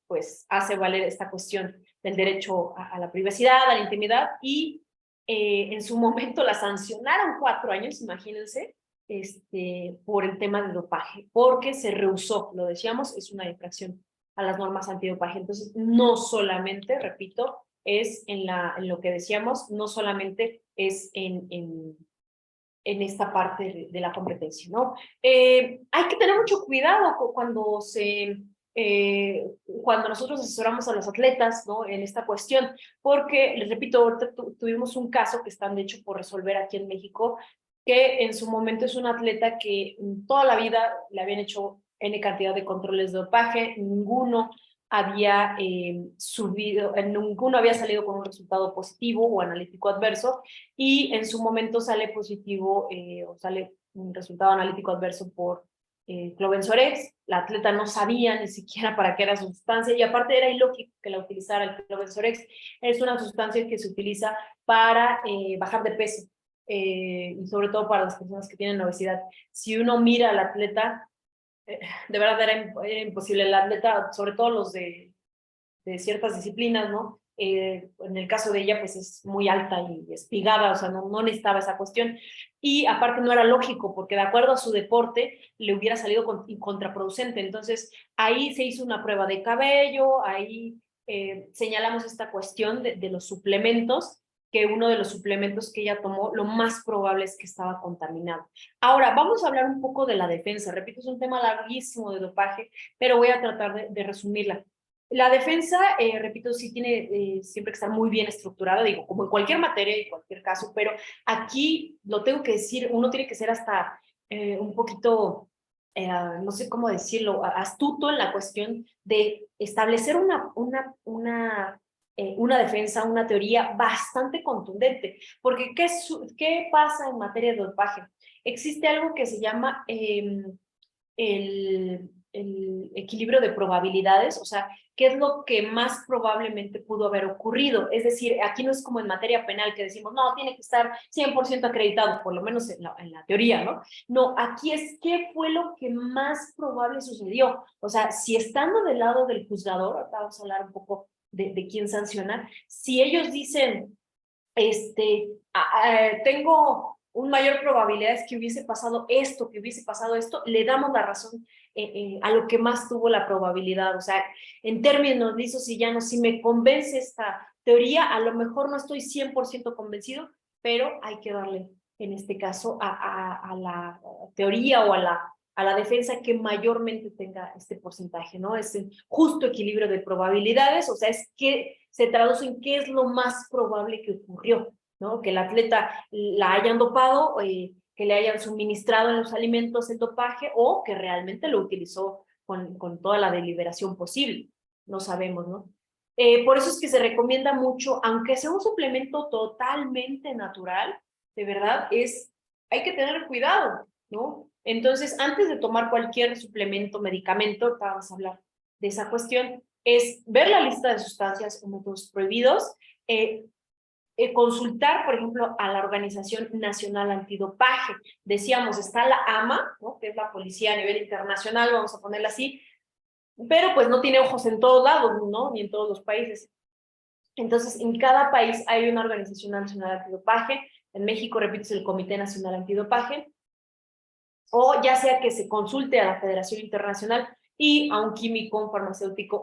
Pues hace valer esta cuestión del derecho a la privacidad, a la intimidad, y en su momento la sancionaron 4 años, imagínense, por el tema de dopaje, porque se rehusó, lo decíamos, es una infracción a las normas antidopaje. Entonces, no solamente, repito, es en lo que decíamos, no solamente es en esta parte de la competencia, ¿no? Hay que tener mucho cuidado cuando nosotros asesoramos a los atletas, ¿no? En esta cuestión, porque, les repito, ahorita tuvimos un caso que están, de hecho, por resolver aquí en México, que en su momento es un atleta que toda la vida le habían hecho N cantidad de controles de dopaje, ninguno había ninguno había salido con un resultado positivo o analítico adverso, y en su momento sale positivo o sale un resultado analítico adverso por clobenzorex. La atleta no sabía ni siquiera para qué era su sustancia, y aparte era ilógico que la utilizara. El clobenzorex es una sustancia que se utiliza para bajar de peso, y sobre todo para las personas que tienen obesidad. Si uno mira al atleta, de verdad era imposible. El atleta, sobre todo los de ciertas disciplinas, ¿no? En el caso de ella, pues es muy alta y espigada, o sea, no necesitaba esa cuestión. Y aparte no era lógico, porque de acuerdo a su deporte le hubiera salido contraproducente. Entonces, ahí se hizo una prueba de cabello, ahí señalamos esta cuestión de los suplementos, que uno de los suplementos que ella tomó, lo más probable es que estaba contaminado. Ahora, vamos a hablar un poco de la defensa. Repito, es un tema larguísimo de dopaje, pero voy a tratar de resumirla. La defensa, repito, sí tiene siempre que estar muy bien estructurada, digo, como en cualquier materia y cualquier caso, pero aquí lo tengo que decir, uno tiene que ser hasta un poquito, no sé cómo decirlo, astuto en la cuestión de establecer una defensa, una teoría bastante contundente, porque ¿qué pasa en materia de dopaje? Existe algo que se llama el equilibrio de probabilidades, o sea, qué es lo que más probablemente pudo haber ocurrido. Es decir, aquí no es como en materia penal que decimos, no, tiene que estar 100% acreditado, por lo menos en la teoría, ¿no? No, aquí es qué fue lo que más probable sucedió. O sea, si estando del lado del juzgador, ahora vamos a hablar un poco de quién sanciona, si ellos dicen, tengo un mayor probabilidad es que hubiese pasado esto, le damos la razón a lo que más tuvo la probabilidad. O sea, en términos lisos y llanos, si me convence esta teoría, a lo mejor no estoy 100% convencido, pero hay que darle, en este caso, a la teoría o a la defensa que mayormente tenga este porcentaje, ¿no? Es el justo equilibrio de probabilidades, o sea, es que se traduce en qué es lo más probable que ocurrió, ¿no? Que el atleta la hayan dopado, que le hayan suministrado en los alimentos el dopaje, o que realmente lo utilizó con toda la deliberación posible. No sabemos, ¿no? Por eso es que se recomienda mucho, aunque sea un suplemento totalmente natural, de verdad, hay que tener cuidado, ¿no? Entonces, antes de tomar cualquier suplemento, medicamento, vamos a hablar de esa cuestión, es ver la lista de sustancias o métodos prohibidos, consultar, por ejemplo, a la Organización Nacional Antidopaje. Decíamos, está la AMA, ¿no? Que es la policía a nivel internacional, vamos a ponerla así, pero pues no tiene ojos en todos lados, ¿no? Ni en todos los países. Entonces, en cada país hay una Organización Nacional Antidopaje. En México, repito, es el Comité Nacional Antidopaje, o ya sea que se consulte a la Federación Internacional y a un farmacéutico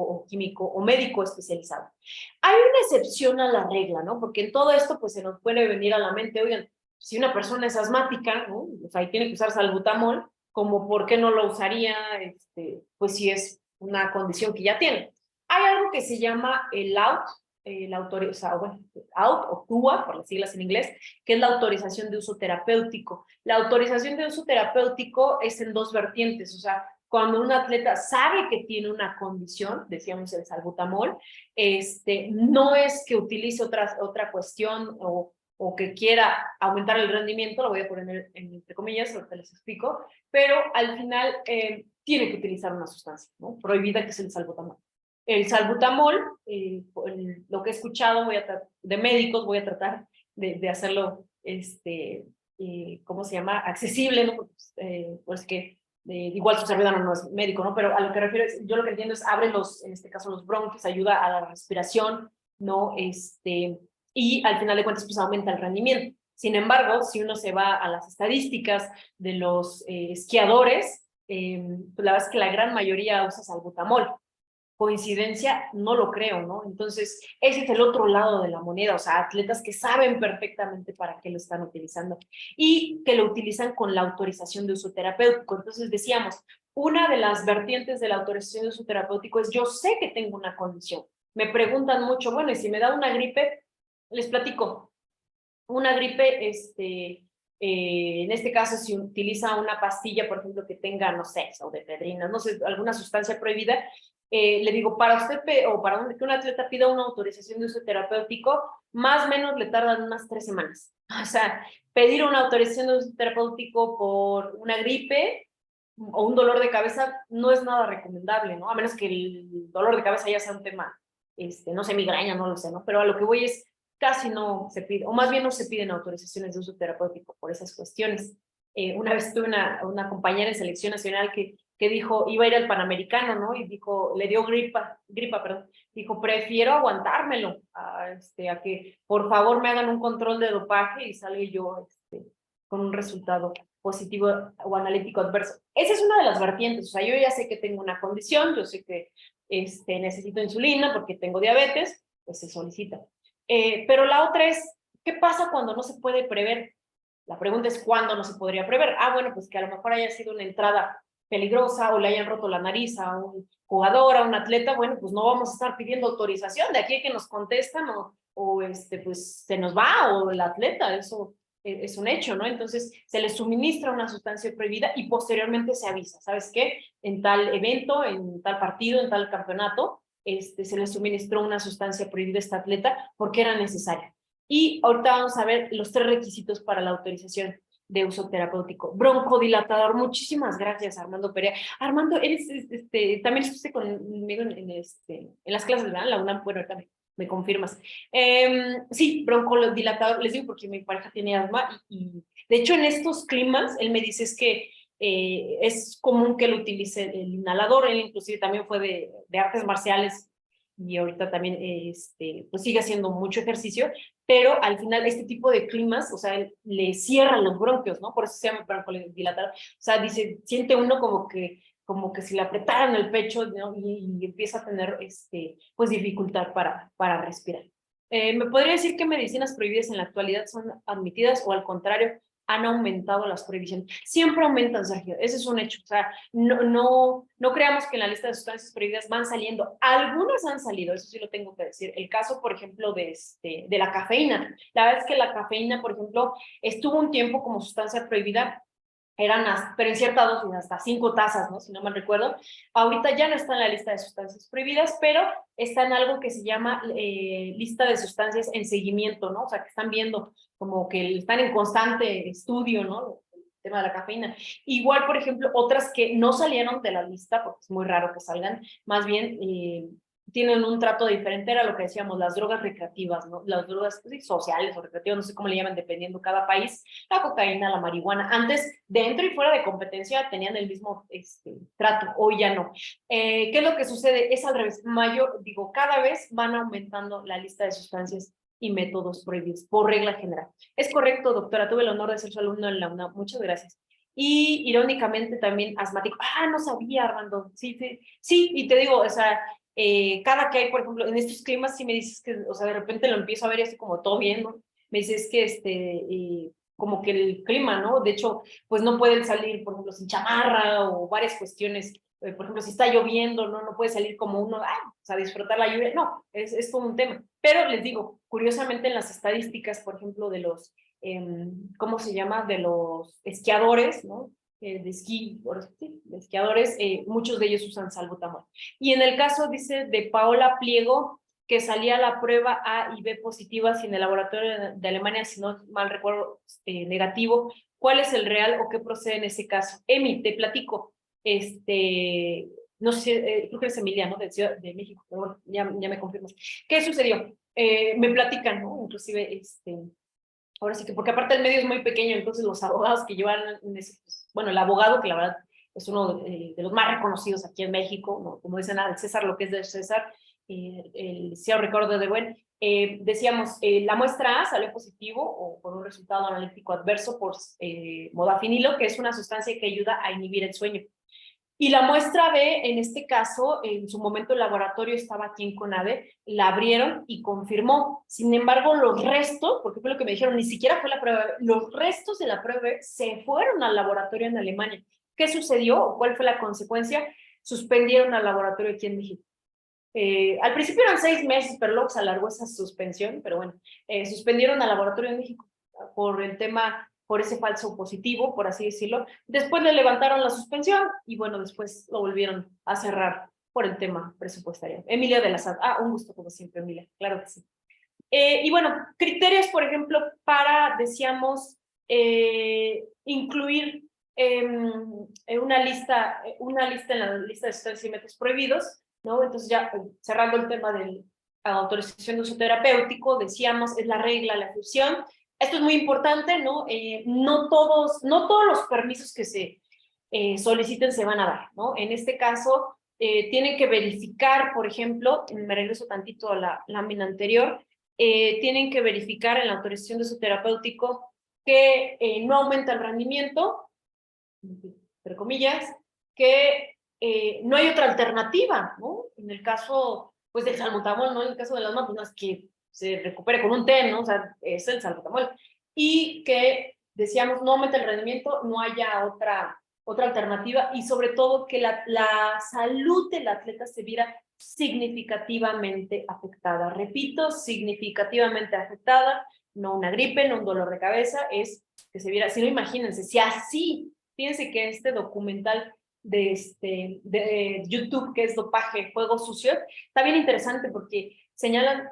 o químico o médico especializado. Hay una excepción a la regla, ¿no? Porque en todo esto, pues se nos puede venir a la mente, oigan, si una persona es asmática, ¿no? Pues ahí tiene que usar salbutamol, como por qué no lo usaría, pues si es una condición que ya tiene. Hay algo que se llama el AUT, AUT o TUA, por las siglas en inglés, que es la autorización de uso terapéutico. La autorización de uso terapéutico es en dos vertientes, o sea, cuando un atleta sabe que tiene una condición, decíamos el salbutamol, no es que utilice otra cuestión o que quiera aumentar el rendimiento, lo voy a poner entre comillas, ahorita les explico, pero al final tiene que utilizar una sustancia, ¿no? Prohibida, que es el salbutamol. El salbutamol, lo que he escuchado de médicos, voy a tratar de hacerlo, ¿cómo se llama? Accesible, ¿no? Pues que igual su servidor no es médico, ¿no? Pero a lo que refiero, yo lo que entiendo es abre en este caso los bronquios, ayuda a la respiración, ¿no? Y al final de cuentas, pues aumenta el rendimiento. Sin embargo, si uno se va a las estadísticas de los esquiadores, pues la verdad es que la gran mayoría usa salbutamol. Coincidencia, no lo creo, ¿no? Entonces, ese es el otro lado de la moneda, o sea, atletas que saben perfectamente para qué lo están utilizando y que lo utilizan con la autorización de uso terapéutico. Entonces, decíamos, una de las vertientes de la autorización de uso terapéutico es yo sé que tengo una condición. Me preguntan mucho, bueno, y si me da una gripe, les platico, una gripe, en este caso, si utiliza una pastilla, por ejemplo, que tenga, no sé, pseudoefedrina, no sé, alguna sustancia prohibida, le digo, para usted o para que un atleta pida una autorización de uso terapéutico, más o menos le tardan unas 3 semanas. O sea, pedir una autorización de uso terapéutico por una gripe o un dolor de cabeza no es nada recomendable, ¿no? A menos que el dolor de cabeza ya sea un tema, no sé, migraña, no lo sé, ¿no? Pero a lo que voy es, casi no se pide, o más bien no se piden autorizaciones de uso terapéutico por esas cuestiones. Una vez tuve una compañera en selección nacional que dijo, iba a ir al Panamericano, ¿no? Y dijo, le dio gripa, perdón. Dijo, prefiero aguantármelo a que por favor me hagan un control de dopaje y salga yo con un resultado positivo o analítico adverso. Esa es una de las vertientes, o sea, yo ya sé que tengo una condición, yo sé que necesito insulina porque tengo diabetes, pues se solicita. Pero la otra es, ¿qué pasa cuando no se puede prever? La pregunta es, ¿cuándo no se podría prever? Ah, bueno, pues que a lo mejor haya sido una entrada peligrosa o le hayan roto la nariz a un jugador, a un atleta, bueno, pues no vamos a estar pidiendo autorización de aquí a que nos contestan o pues se nos va o el atleta, eso es un hecho, ¿no? Entonces se le suministra una sustancia prohibida y posteriormente se avisa, ¿sabes qué? En tal evento, en tal partido, en tal campeonato, se le suministró una sustancia prohibida a este atleta porque era necesaria. Y ahorita vamos a ver los 3 requisitos para la autorización de uso terapéutico. Broncodilatador, muchísimas gracias, Armando Perea. Armando, eres, también estuviste conmigo en las clases, ¿verdad? La UNAM, bueno, ahorita me confirmas. Sí, broncodilatador, les digo porque mi pareja tiene asma y de hecho en estos climas, él me dice es que es común que lo utilice el inhalador, él inclusive también fue de artes marciales y ahorita también pues sigue haciendo mucho ejercicio, pero al final este tipo de climas, o sea, le cierran los bronquios, ¿no? Por eso se llama broncodilatador. O sea, dice, siente uno como que si le apretaran el pecho, ¿no? Y empieza a tener, pues dificultad para respirar. ¿Me podría decir qué medicinas prohibidas en la actualidad son admitidas o al contrario han aumentado las prohibiciones? Siempre aumentan, Sergio, ese es un hecho. O sea, no creamos que en la lista de sustancias prohibidas van saliendo. Algunas han salido, eso sí lo tengo que decir. El caso, por ejemplo, de la cafeína. La verdad es que la cafeína, por ejemplo, estuvo un tiempo como sustancia prohibida, pero en cierta dosis, hasta 5 tazas, ¿no? Si no mal recuerdo. Ahorita ya no está en la lista de sustancias prohibidas, pero está en algo que se llama lista de sustancias en seguimiento, ¿no? O sea, que están viendo como que están en constante estudio, ¿no? El tema de la cafeína. Igual, por ejemplo, otras que no salieron de la lista, porque es muy raro que salgan, más bien tienen un trato diferente, era lo que decíamos, las drogas recreativas, ¿no? Las drogas sí, sociales o recreativas, no sé cómo le llaman, dependiendo cada país, la cocaína, la marihuana. Antes, dentro y fuera de competencia, tenían el mismo trato, hoy ya no. ¿Qué es lo que sucede? Es al revés. Cada vez van aumentando la lista de sustancias y métodos prohibidos, por regla general. Es correcto, doctora, tuve el honor de ser su alumno en la UNAM. Muchas gracias. Y irónicamente también asmático. Ah, no sabía, Armando. Sí, sí, sí, y te digo, o sea, cada que hay, por ejemplo, en estos climas, sí me dices que, o sea, de repente lo empiezo a ver y así como todo bien, ¿no? Me dices que como que el clima, ¿no? De hecho, pues no pueden salir, por ejemplo, sin chamarra o varias cuestiones. Por ejemplo, si está lloviendo, no puede salir como uno, o sea, disfrutar la lluvia. No, es todo un tema. Pero les digo, curiosamente en las estadísticas, por ejemplo, de los, ¿cómo se llama? De los esquiadores, ¿no? De esquí, sí, de esquiadores, muchos de ellos usan salbutamol. Y en el caso, dice, de Paola Pliego, que salía la prueba A y B positivas y en el laboratorio de Alemania, si no mal recuerdo, negativo, ¿cuál es el real o qué procede en ese caso? Emi, te platico, no sé, creo que es Emiliano, de Ciudad de México, pero bueno, ya me confirmas. ¿Qué sucedió? Me platican, ¿no? Inclusive, ahora sí que, porque aparte el medio es muy pequeño, entonces los abogados que llevan, bueno, el abogado, que la verdad es uno de los más reconocidos aquí en México, ¿no? Como dicen, al César lo que es del César, el Cielo Ricardo de Buen, Decíamos, la muestra A salió positivo o con un resultado analítico adverso por modafinilo, que es una sustancia que ayuda a inhibir el sueño. Y la muestra B, en este caso, en su momento el laboratorio estaba aquí en CONADE, la abrieron y confirmó. Sin embargo, los restos, porque fue lo que me dijeron, ni siquiera fue la prueba B, los restos de la prueba B se fueron al laboratorio en Alemania. ¿Qué sucedió o cuál fue la consecuencia? Suspendieron al laboratorio aquí en México. Al principio eran 6 meses, pero luego se alargó esa suspensión, pero bueno, suspendieron al laboratorio en México por el tema, por ese falso positivo, por así decirlo. Después le levantaron la suspensión y bueno, después lo volvieron a cerrar por el tema presupuestario. Emilia de la Sad, un gusto como siempre, Emilia, claro que sí. Y bueno, criterios, por ejemplo, para, decíamos, incluir una lista en la lista de sustancias y métodos prohibidos, ¿no? Entonces ya cerrando el tema de la autorización de uso terapéutico, decíamos, es la regla, la excepción. Esto es muy importante, ¿no? No todos los permisos que se soliciten se van a dar, ¿no? En este caso, tienen que verificar, por ejemplo, me regreso tantito a la lámina anterior, tienen que verificar en la autorización de uso terapéutico que no aumenta el rendimiento, entre comillas, que no hay otra alternativa, ¿no? En el caso, pues, del salbutamol, ¿no? En el caso de las máquinas, que se recupere con un té, ¿no? O sea, es el salbutamol. Y que, decíamos, no aumenta el rendimiento, no haya otra alternativa y sobre todo que la salud del atleta se viera significativamente afectada. Repito, significativamente afectada, no una gripe, no un dolor de cabeza, es que se viera, si no, imagínense, si así, fíjense que este documental de YouTube, que es Dopaje, Juegos Sucios, está bien interesante porque señalan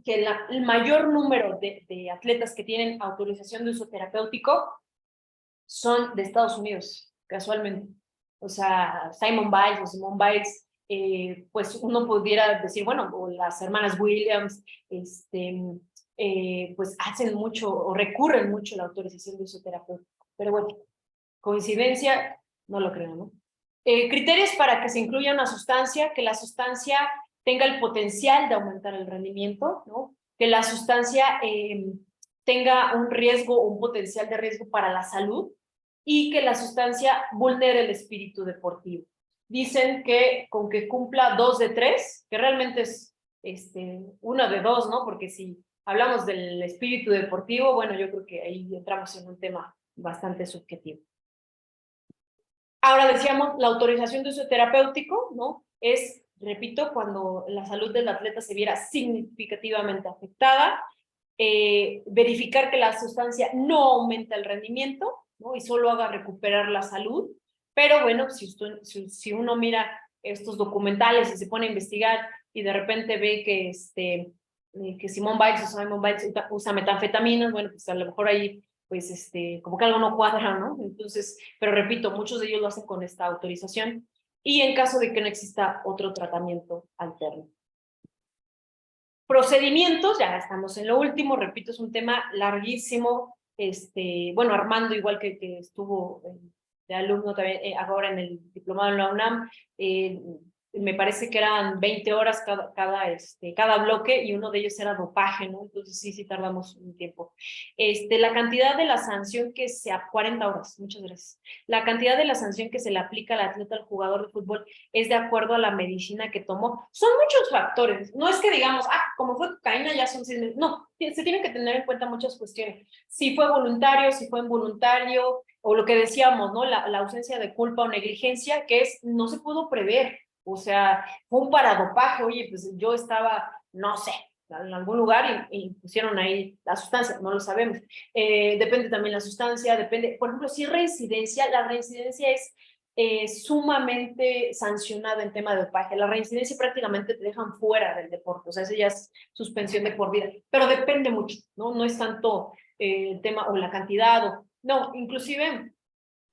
que el mayor número de atletas que tienen autorización de uso terapéutico son de Estados Unidos, casualmente. O sea, Simone Biles o Simone Biles, pues uno pudiera decir, bueno, o las hermanas Williams, pues hacen mucho o recurren mucho a la autorización de uso terapéutico. Pero bueno, coincidencia, no lo creo, ¿no? Criterios para que se incluya una sustancia, que la sustancia tenga el potencial de aumentar el rendimiento, ¿no? Que la sustancia tenga un riesgo o un potencial de riesgo para la salud y que la sustancia vulnere el espíritu deportivo. Dicen que con que cumpla 2 de 3, que realmente es 1 de 2, ¿no? Porque si hablamos del espíritu deportivo, bueno, yo creo que ahí entramos en un tema bastante subjetivo. Ahora decíamos, la autorización de uso terapéutico, ¿no? Es, repito, cuando la salud del atleta se viera significativamente afectada, verificar que la sustancia no aumenta el rendimiento, ¿no? Y solo haga recuperar la salud. Pero bueno, si uno mira estos documentales y se pone a investigar y de repente ve que Simone Biles o Simone Biles usa metanfetaminas, bueno, pues a lo mejor ahí pues como que algo no cuadra, ¿no? Entonces, pero repito, muchos de ellos lo hacen con esta autorización y en caso de que no exista otro tratamiento alterno. Procedimientos, ya estamos en lo último, repito, es un tema larguísimo, bueno, Armando, igual que estuvo de alumno también, ahora en el diplomado en la UNAM, me parece que eran 20 horas cada bloque y uno de ellos era dopaje, ¿no? Entonces sí tardamos un tiempo. La cantidad de la sanción 40 horas, muchas gracias. La cantidad de la sanción que se le aplica al atleta, al jugador de fútbol, es de acuerdo a la medicina que tomó. Son muchos factores, no es que digamos, como fue cocaína ya son 6 meses, no, se tienen que tener en cuenta muchas cuestiones. Si fue voluntario, si fue involuntario, o lo que decíamos, ¿no? La ausencia de culpa o negligencia, que no se pudo prever. O sea, fue un paradopaje, oye, pues yo estaba, no sé, en algún lugar y pusieron ahí la sustancia, no lo sabemos. Depende también la sustancia, depende, por ejemplo, si reincidencia, la reincidencia es sumamente sancionada en tema de dopaje. La reincidencia prácticamente te dejan fuera del deporte, o sea, esa ya es suspensión de por vida, pero depende mucho, ¿no? No es tanto el tema o la cantidad, no, inclusive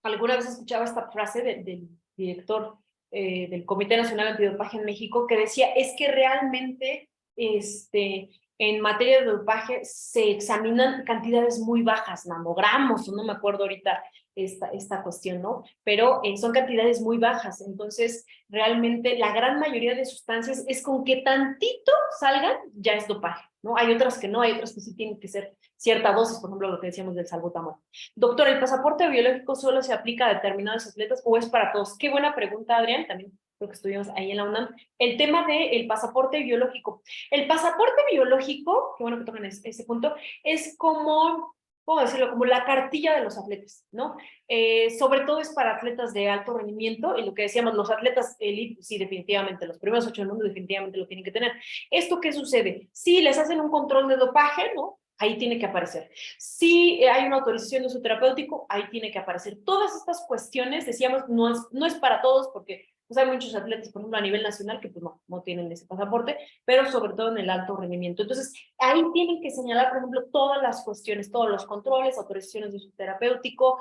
alguna vez escuchaba esta frase del director del Comité Nacional Antidopaje en México que decía, es que realmente en materia de dopaje se examinan cantidades muy bajas, nanogramos, o no me acuerdo ahorita esta cuestión, ¿no? Pero son cantidades muy bajas, entonces realmente la gran mayoría de sustancias es con que tantito salgan, ya es dopaje, ¿no? Hay otras que no, hay otras que sí tienen que ser cierta dosis, por ejemplo, lo que decíamos del salbutamol. Doctor, ¿el pasaporte biológico solo se aplica a determinados atletas o es para todos? Qué buena pregunta, Adrián, también creo que estuvimos ahí en la UNAM. El tema del pasaporte biológico. El pasaporte biológico, qué bueno que tocan ese punto, es como, ¿cómo decirlo? Como la cartilla de los atletas, ¿no? Sobre todo es para atletas de alto rendimiento y lo que decíamos, los atletas elite, sí, definitivamente, los primeros 8 del mundo definitivamente lo tienen que tener. ¿Esto qué sucede? Si les hacen un control de dopaje, ¿no? Ahí tiene que aparecer. Si hay una autorización de uso terapéutico, ahí tiene que aparecer. Todas estas cuestiones, decíamos, no es para todos porque pues hay muchos atletas, por ejemplo, a nivel nacional que pues no tienen ese pasaporte, pero sobre todo en el alto rendimiento. Entonces, ahí tienen que señalar, por ejemplo, todas las cuestiones, todos los controles, autorizaciones de uso terapéutico,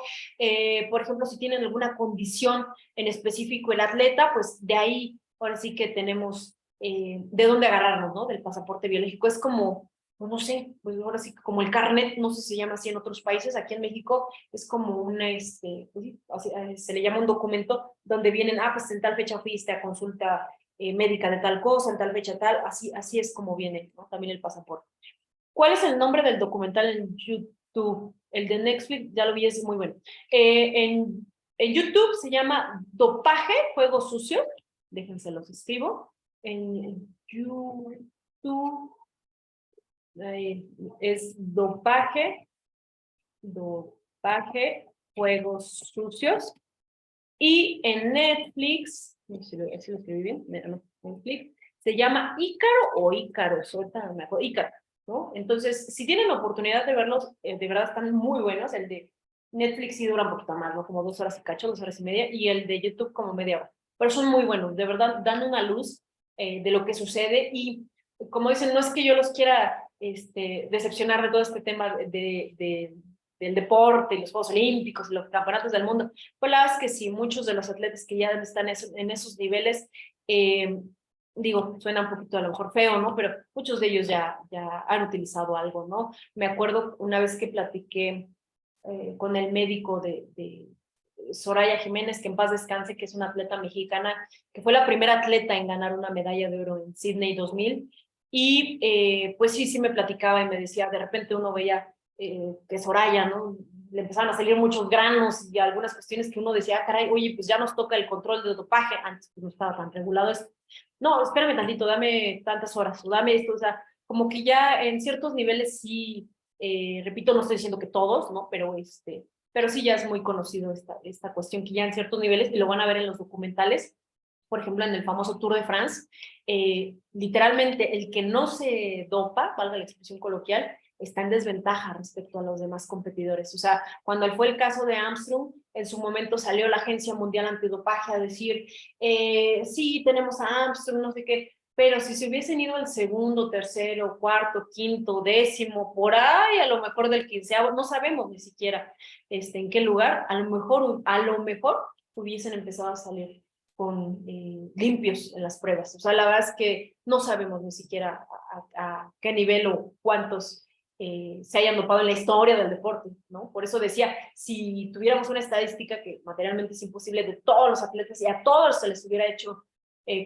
por ejemplo, si tienen alguna condición en específico el atleta, pues de ahí, ahora sí que tenemos de dónde agarrarnos, ¿no? Del pasaporte biológico. Es como, pues no sé, pues ahora sí que como el carnet, no sé si se llama así en otros países, aquí en México es como una, pues sí, así, se le llama un documento donde vienen, pues en tal fecha fuiste a consulta médica de tal cosa, en tal fecha tal, así es como viene, ¿no? También el pasaporte. ¿Cuál es el nombre del documental en YouTube? El de Netflix, ya lo vi, es muy bueno. En YouTube se llama Dopaje, Juego Sucio. Déjense los escribo. En YouTube es dopaje, juegos sucios. Y en Netflix, no sé si lo escribí bien, Netflix, se llama Ícaro o Ícaros, ahorita me acuerdo, Ícaro, ¿no? Entonces, si tienen la oportunidad de verlos, de verdad están muy buenos. El de Netflix sí dura un poquito más, ¿no? Como 2 horas y cacho, 2 horas y media, y el de YouTube como media hora. Pero son muy buenos, de verdad, dan una luz de lo que sucede y como dicen, no es que yo los quiera decepcionar de todo este tema del deporte, los Juegos Olímpicos, los campeonatos del mundo. Pues la verdad es que sí, muchos de los atletas que ya están en esos niveles, digo, suena un poquito a lo mejor feo, ¿no? Pero muchos de ellos ya han utilizado algo, ¿no? Me acuerdo una vez que platiqué con el médico de Soraya Jiménez, que en paz descanse, que es una atleta mexicana, que fue la primera atleta en ganar una medalla de oro en Sydney 2000, y pues sí me platicaba y me decía, de repente uno veía que Soraya, ¿no? Le empezaban a salir muchos granos y algunas cuestiones que uno decía, caray, oye, pues ya nos toca el control de dopaje, antes pues no estaba tan regulado esto. No, espérame tantito, dame tantas horas, o dame esto, o sea, como que ya en ciertos niveles sí, repito, no estoy diciendo que todos, ¿no? Pero sí ya es muy conocido esta cuestión que ya en ciertos niveles, y lo van a ver en los documentales, por ejemplo, en el famoso Tour de France, literalmente el que no se dopa, valga la expresión coloquial, está en desventaja respecto a los demás competidores. O sea, cuando fue el caso de Armstrong, en su momento salió la Agencia Mundial Antidopaje a decir, sí, tenemos a Armstrong, no sé qué, pero si se hubiesen ido al segundo, tercero, cuarto, quinto, décimo, por ahí, a lo mejor del 15º, no sabemos ni siquiera en qué lugar, a lo mejor hubiesen empezado a salir con limpios en las pruebas. O sea, la verdad es que no sabemos ni siquiera a qué nivel o cuántos se hayan dopado en la historia del deporte, ¿no? Por eso decía, si tuviéramos una estadística que materialmente es imposible de todos los atletas y a todos se les hubiera hecho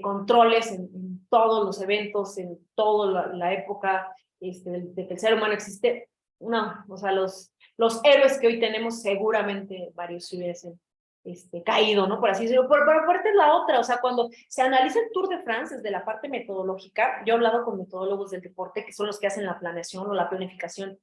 controles en todos los eventos, en toda la época de que el ser humano existe, no, o sea, los héroes que hoy tenemos seguramente varios se hubiesen caído, ¿no? Por así decirlo. Pero aparte es la otra, o sea, cuando se analiza el Tour de France desde la parte metodológica, yo he hablado con metodólogos del deporte, que son los que hacen la planeación o la planificación,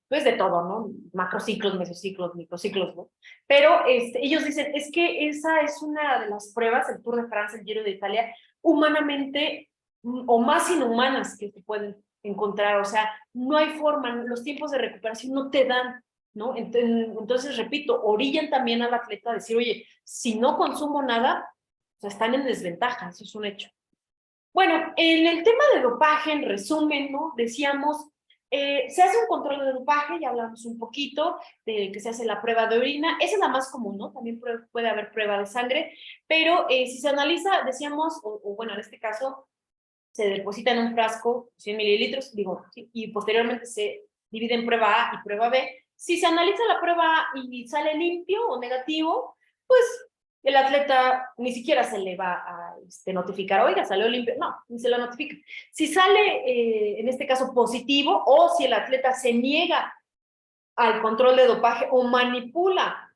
pues de todo, ¿no? Macrociclos, mesociclos, microciclos, ¿no? Pero ellos dicen, es que esa es una de las pruebas, el Tour de France, el Giro de Italia, humanamente o más inhumanas que se pueden encontrar, o sea, no hay forma, los tiempos de recuperación no te dan, ¿no? Entonces, repito, orillan también al atleta a decir, oye, si no consumo nada, o sea, están en desventaja, eso es un hecho. Bueno, en el tema de dopaje, en resumen, ¿no? Decíamos, se hace un control de dopaje, ya hablamos un poquito de que se hace la prueba de orina, esa es la más común, ¿no? También puede haber prueba de sangre, pero si se analiza, decíamos, o bueno, en este caso, se deposita en un frasco 100 mililitros, digo, ¿sí? Y posteriormente se divide en prueba A y prueba B, Si se analiza la prueba y sale limpio o negativo, pues el atleta ni siquiera se le va a notificar, oiga, salió limpio, no, ni se lo notifica. Si sale, en este caso, positivo, o si el atleta se niega al control de dopaje o manipula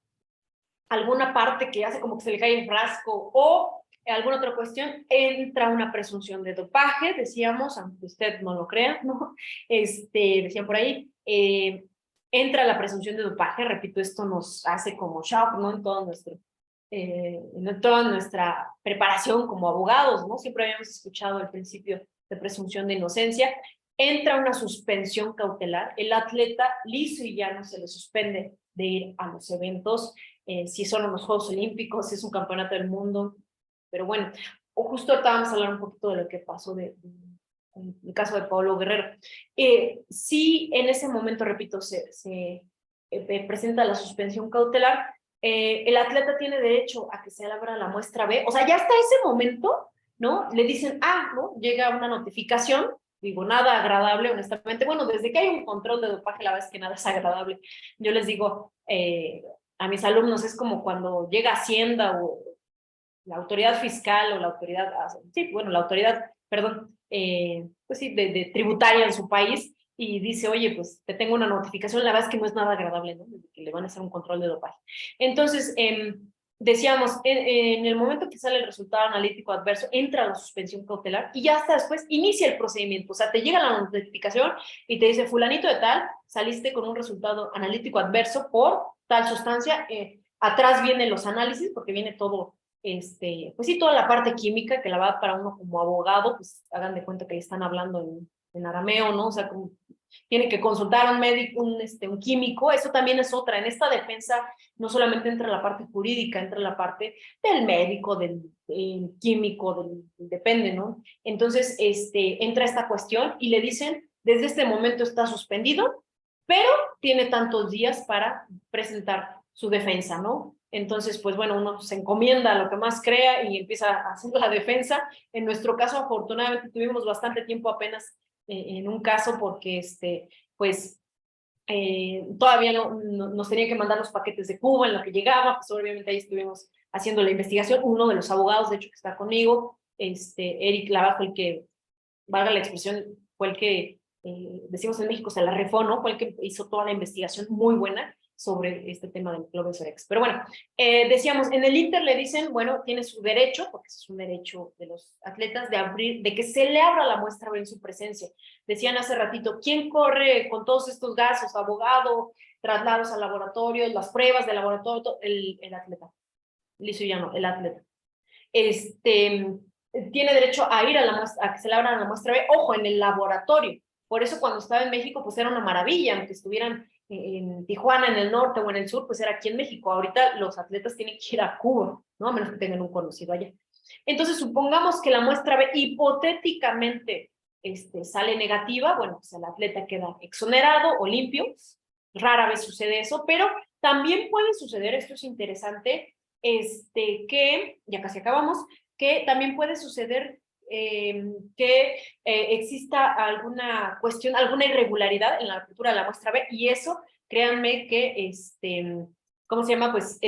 alguna parte que hace como que se le cae el frasco o alguna otra cuestión, entra una presunción de dopaje, decíamos, aunque usted no lo crea, ¿no? Decían por ahí, entra la presunción de dopaje, repito, esto nos hace como shock, ¿no? En toda nuestra preparación como abogados, ¿no? Siempre habíamos escuchado el principio de presunción de inocencia. Entra una suspensión cautelar, el atleta liso y llano se le suspende de ir a los eventos, si son los Juegos Olímpicos, si es un campeonato del mundo, pero bueno, o justo ahorita vamos a hablar un poquito de lo que pasó en el caso de Pablo Guerrero. Sí, en ese momento, repito, se presenta la suspensión cautelar, el atleta tiene derecho a que se abra la muestra B, o sea, ya hasta ese momento, ¿no? Le dicen, ¿no? Llega una notificación, digo, nada agradable, honestamente. Bueno, desde que hay un control de dopaje, la verdad es que nada es agradable. Yo les digo a mis alumnos, es como cuando llega Hacienda o la autoridad fiscal o la autoridad, sí, bueno, la autoridad, perdón, pues sí, de tributaria en su país y dice, oye, pues te tengo una notificación, la verdad es que no es nada agradable, ¿no? Que le van a hacer un control de dopaje. Entonces, decíamos, en el momento que sale el resultado analítico adverso, entra la suspensión cautelar y ya hasta después inicia el procedimiento. O sea, te llega la notificación y te dice, fulanito de tal, saliste con un resultado analítico adverso por tal sustancia. Atrás vienen los análisis, porque viene todo, pues sí, toda la parte química, que la va para uno como abogado, pues hagan de cuenta que le están hablando en arameo, ¿no? O sea, como, tiene que consultar a un médico, un químico, eso también es otra. En esta defensa no solamente entra la parte jurídica, entra la parte del médico, del químico, depende, ¿no? Entonces, entra esta cuestión y le dicen, desde este momento está suspendido, pero tiene tantos días para presentar su defensa, ¿no? Entonces, pues bueno, uno se encomienda a lo que más crea y empieza a hacer la defensa. En nuestro caso, afortunadamente, tuvimos bastante tiempo apenas en un caso porque, pues, todavía no nos tenían que mandar los paquetes de Cuba en lo que llegaba, pues obviamente ahí estuvimos haciendo la investigación. Uno de los abogados, de hecho, que está conmigo, Eric Lava, fue el que, valga la expresión, fue el que, decimos en México, se la refó, ¿no? Fue el que hizo toda la investigación muy buena sobre este tema del Clovesurex. Pero bueno, decíamos, en el Inter le dicen, bueno, tiene su derecho, porque ese es un derecho de los atletas, de que se le abra la muestra en su presencia. Decían hace ratito, ¿quién corre con todos estos gastos? Abogado, traslados al laboratorio, las pruebas de laboratorio, el atleta. Listo, ya no, el atleta. Tiene derecho a ir a la muestra, a que se le abra la muestra B, ojo, en el laboratorio. Por eso cuando estaba en México, pues era una maravilla, aunque estuvieran en Tijuana, en el norte o en el sur, pues era aquí en México. Ahorita los atletas tienen que ir a Cuba, ¿no? A menos que tengan un conocido allá. Entonces, supongamos que la muestra B hipotéticamente sale negativa, bueno, pues el atleta queda exonerado o limpio. Rara vez sucede eso, pero también puede suceder, esto es interesante, que, ya casi acabamos, que también puede suceder que exista alguna cuestión, alguna irregularidad en la apertura de la muestra B, y eso, créanme que, ¿cómo se llama? Pues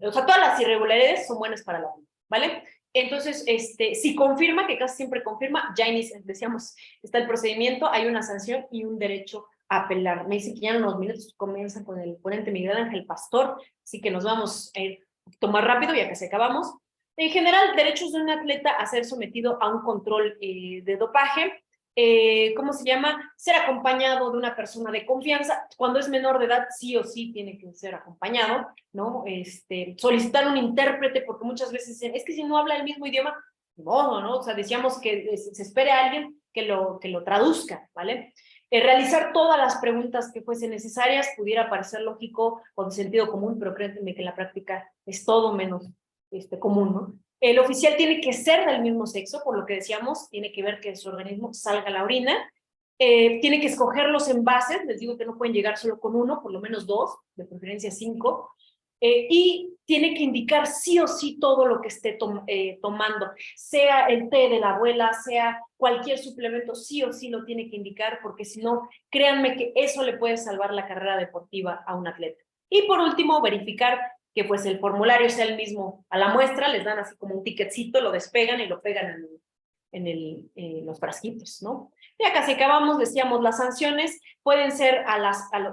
o sea, todas las irregularidades son buenas para la vida, ¿vale? Entonces, si confirma, que casi siempre confirma, ya inicia, decíamos, está el procedimiento, hay una sanción y un derecho a apelar. Me dicen que ya en unos minutos comienzan con el ponente Miguel Ángel Pastor, así que nos vamos a ir un poquito más rápido, ya casi acabamos. En general, derechos de un atleta a ser sometido a un control de dopaje. ¿Cómo se llama? Ser acompañado de una persona de confianza. Cuando es menor de edad, sí o sí tiene que ser acompañado, ¿no? Solicitar un intérprete, porque muchas veces dicen, es que si no habla el mismo idioma, no, o sea, decíamos que se espere a alguien que lo traduzca, ¿vale? Realizar todas las preguntas que fuesen necesarias, pudiera parecer lógico o de sentido común, pero créanme que en la práctica es todo menos común, ¿no? El oficial tiene que ser del mismo sexo, por lo que decíamos, tiene que ver que su organismo salga a la orina, tiene que escoger los envases, les digo que no pueden llegar solo con uno, por lo menos dos, de preferencia 5, y tiene que indicar sí o sí todo lo que esté tomando, sea el té de la abuela, sea cualquier suplemento, sí o sí lo tiene que indicar, porque si no, créanme que eso le puede salvar la carrera deportiva a un atleta. Y por último, verificar que pues el formulario sea el mismo a la muestra, les dan así como un ticketcito, lo despegan y lo pegan en los frasquitos, ¿no? Ya casi acabamos, decíamos, las sanciones pueden ser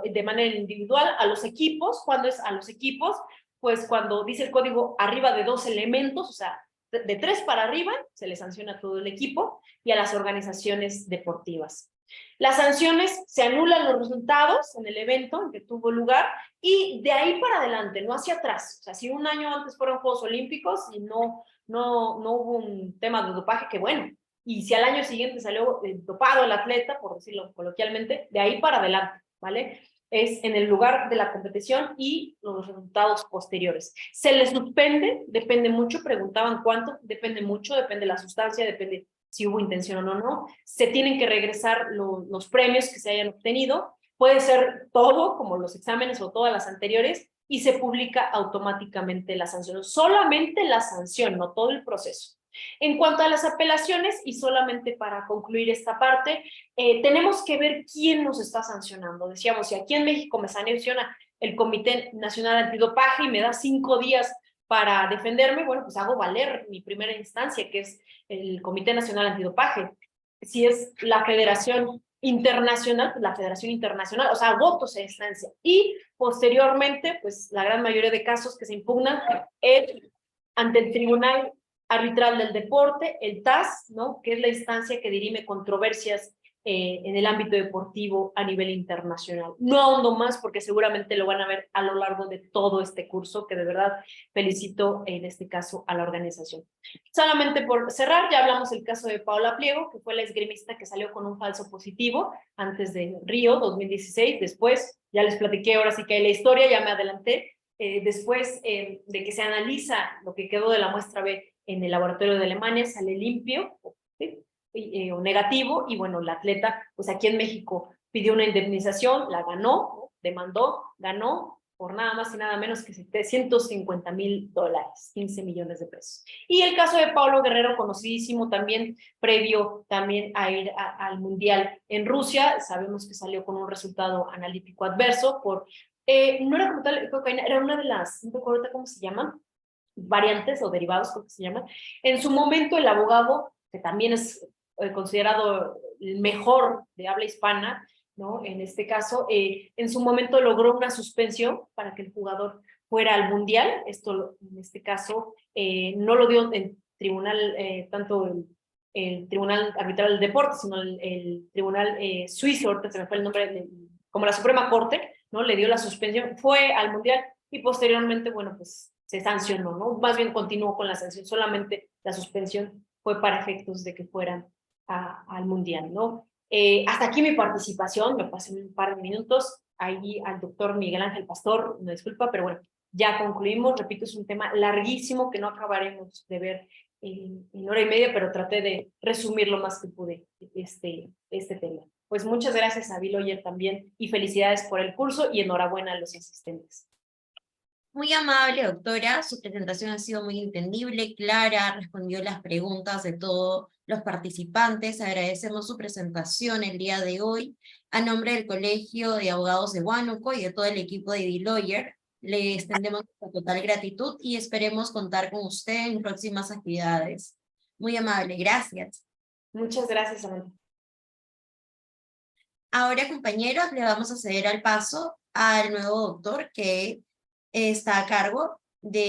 de manera individual a los equipos. Cuando es a los equipos, pues cuando dice el código arriba de 2 elementos, o sea, de 3 para arriba, se le sanciona a todo el equipo, y a las organizaciones deportivas. Las sanciones, se anulan los resultados en el evento en que tuvo lugar, y de ahí para adelante, no hacia atrás. O sea, si un año antes fueron Juegos Olímpicos y no hubo un tema de dopaje, que bueno, y si al año siguiente salió dopado el atleta, por decirlo coloquialmente, de ahí para adelante, ¿vale? Es en el lugar de la competición y los resultados posteriores. Se les suspende, depende mucho, preguntaban cuánto, depende mucho, depende de la sustancia, depende si hubo intención o no. Se tienen que regresar los premios que se hayan obtenido, puede ser todo, como los exámenes o todas las anteriores, y se publica automáticamente la sanción. Solamente la sanción, no todo el proceso. En cuanto a las apelaciones, y solamente para concluir esta parte, tenemos que ver quién nos está sancionando. Decíamos, si aquí en México me sanciona el Comité Nacional Antidopaje y me da 5 días para defenderme, bueno, pues hago valer mi primera instancia, que es el Comité Nacional Antidopaje. Si es la Federación Internacional, pues la Federación Internacional, o sea, votos en instancia. Y posteriormente, pues la gran mayoría de casos que se impugnan es ante el Tribunal Arbitral del Deporte, el TAS, ¿no? Que es la instancia que dirime controversias en el ámbito deportivo a nivel internacional. No ahondo más porque seguramente lo van a ver a lo largo de todo este curso, que de verdad felicito en este caso a la organización. Solamente por cerrar, ya hablamos del caso de Paola Pliego, que fue la esgrimista que salió con un falso positivo antes de Río 2016. Después, ya les platiqué, ahora sí que hay la historia, ya me adelanté. Después de que se analiza lo que quedó de la muestra B en el laboratorio de Alemania, sale limpio, ¿sí? O negativo, y bueno, la atleta, pues aquí en México pidió una indemnización, la ganó, demandó, ganó por nada más y nada menos que $750,000, 15 millones de pesos. Y el caso de Paulo Guerrero, conocidísimo también, previo también a ir al Mundial en Rusia, sabemos que salió con un resultado analítico adverso por, no era como tal cocaína, era una de las, no recuerdo cómo se llaman, variantes o derivados, creo que se llaman. En su momento el abogado, que también es considerado el mejor de habla hispana, ¿no? En este caso, en su momento logró una suspensión para que el jugador fuera al Mundial. Esto, en este caso, no lo dio el tribunal, tanto el Tribunal Arbitral del Deporte, sino el Tribunal Suizo, ahorita se me fue el nombre, como la Suprema Corte, ¿no? Le dio la suspensión, fue al Mundial y posteriormente, bueno, pues se sancionó, ¿no? Más bien continuó con la sanción, solamente la suspensión fue para efectos de que fueran al Mundial, ¿no? Hasta aquí mi participación, me pasé un par de minutos, ahí al doctor Miguel Ángel Pastor, me disculpa, pero bueno, ya concluimos, repito, es un tema larguísimo que no acabaremos de ver en hora y media, pero traté de resumir lo más que pude este tema. Pues muchas gracias a Bill Oyer también, y felicidades por el curso, y enhorabuena a los asistentes. Muy amable, doctora. Su presentación ha sido muy entendible, clara, respondió las preguntas de todos los participantes. Agradecemos su presentación el día de hoy. A nombre del Colegio de Abogados de Huánuco y de todo el equipo de D-Lawyer, le extendemos nuestra total gratitud y esperemos contar con usted en próximas actividades. Muy amable, gracias. Muchas gracias, Samantha. Ahora, compañeros, le vamos a ceder al paso al nuevo doctor que está a cargo de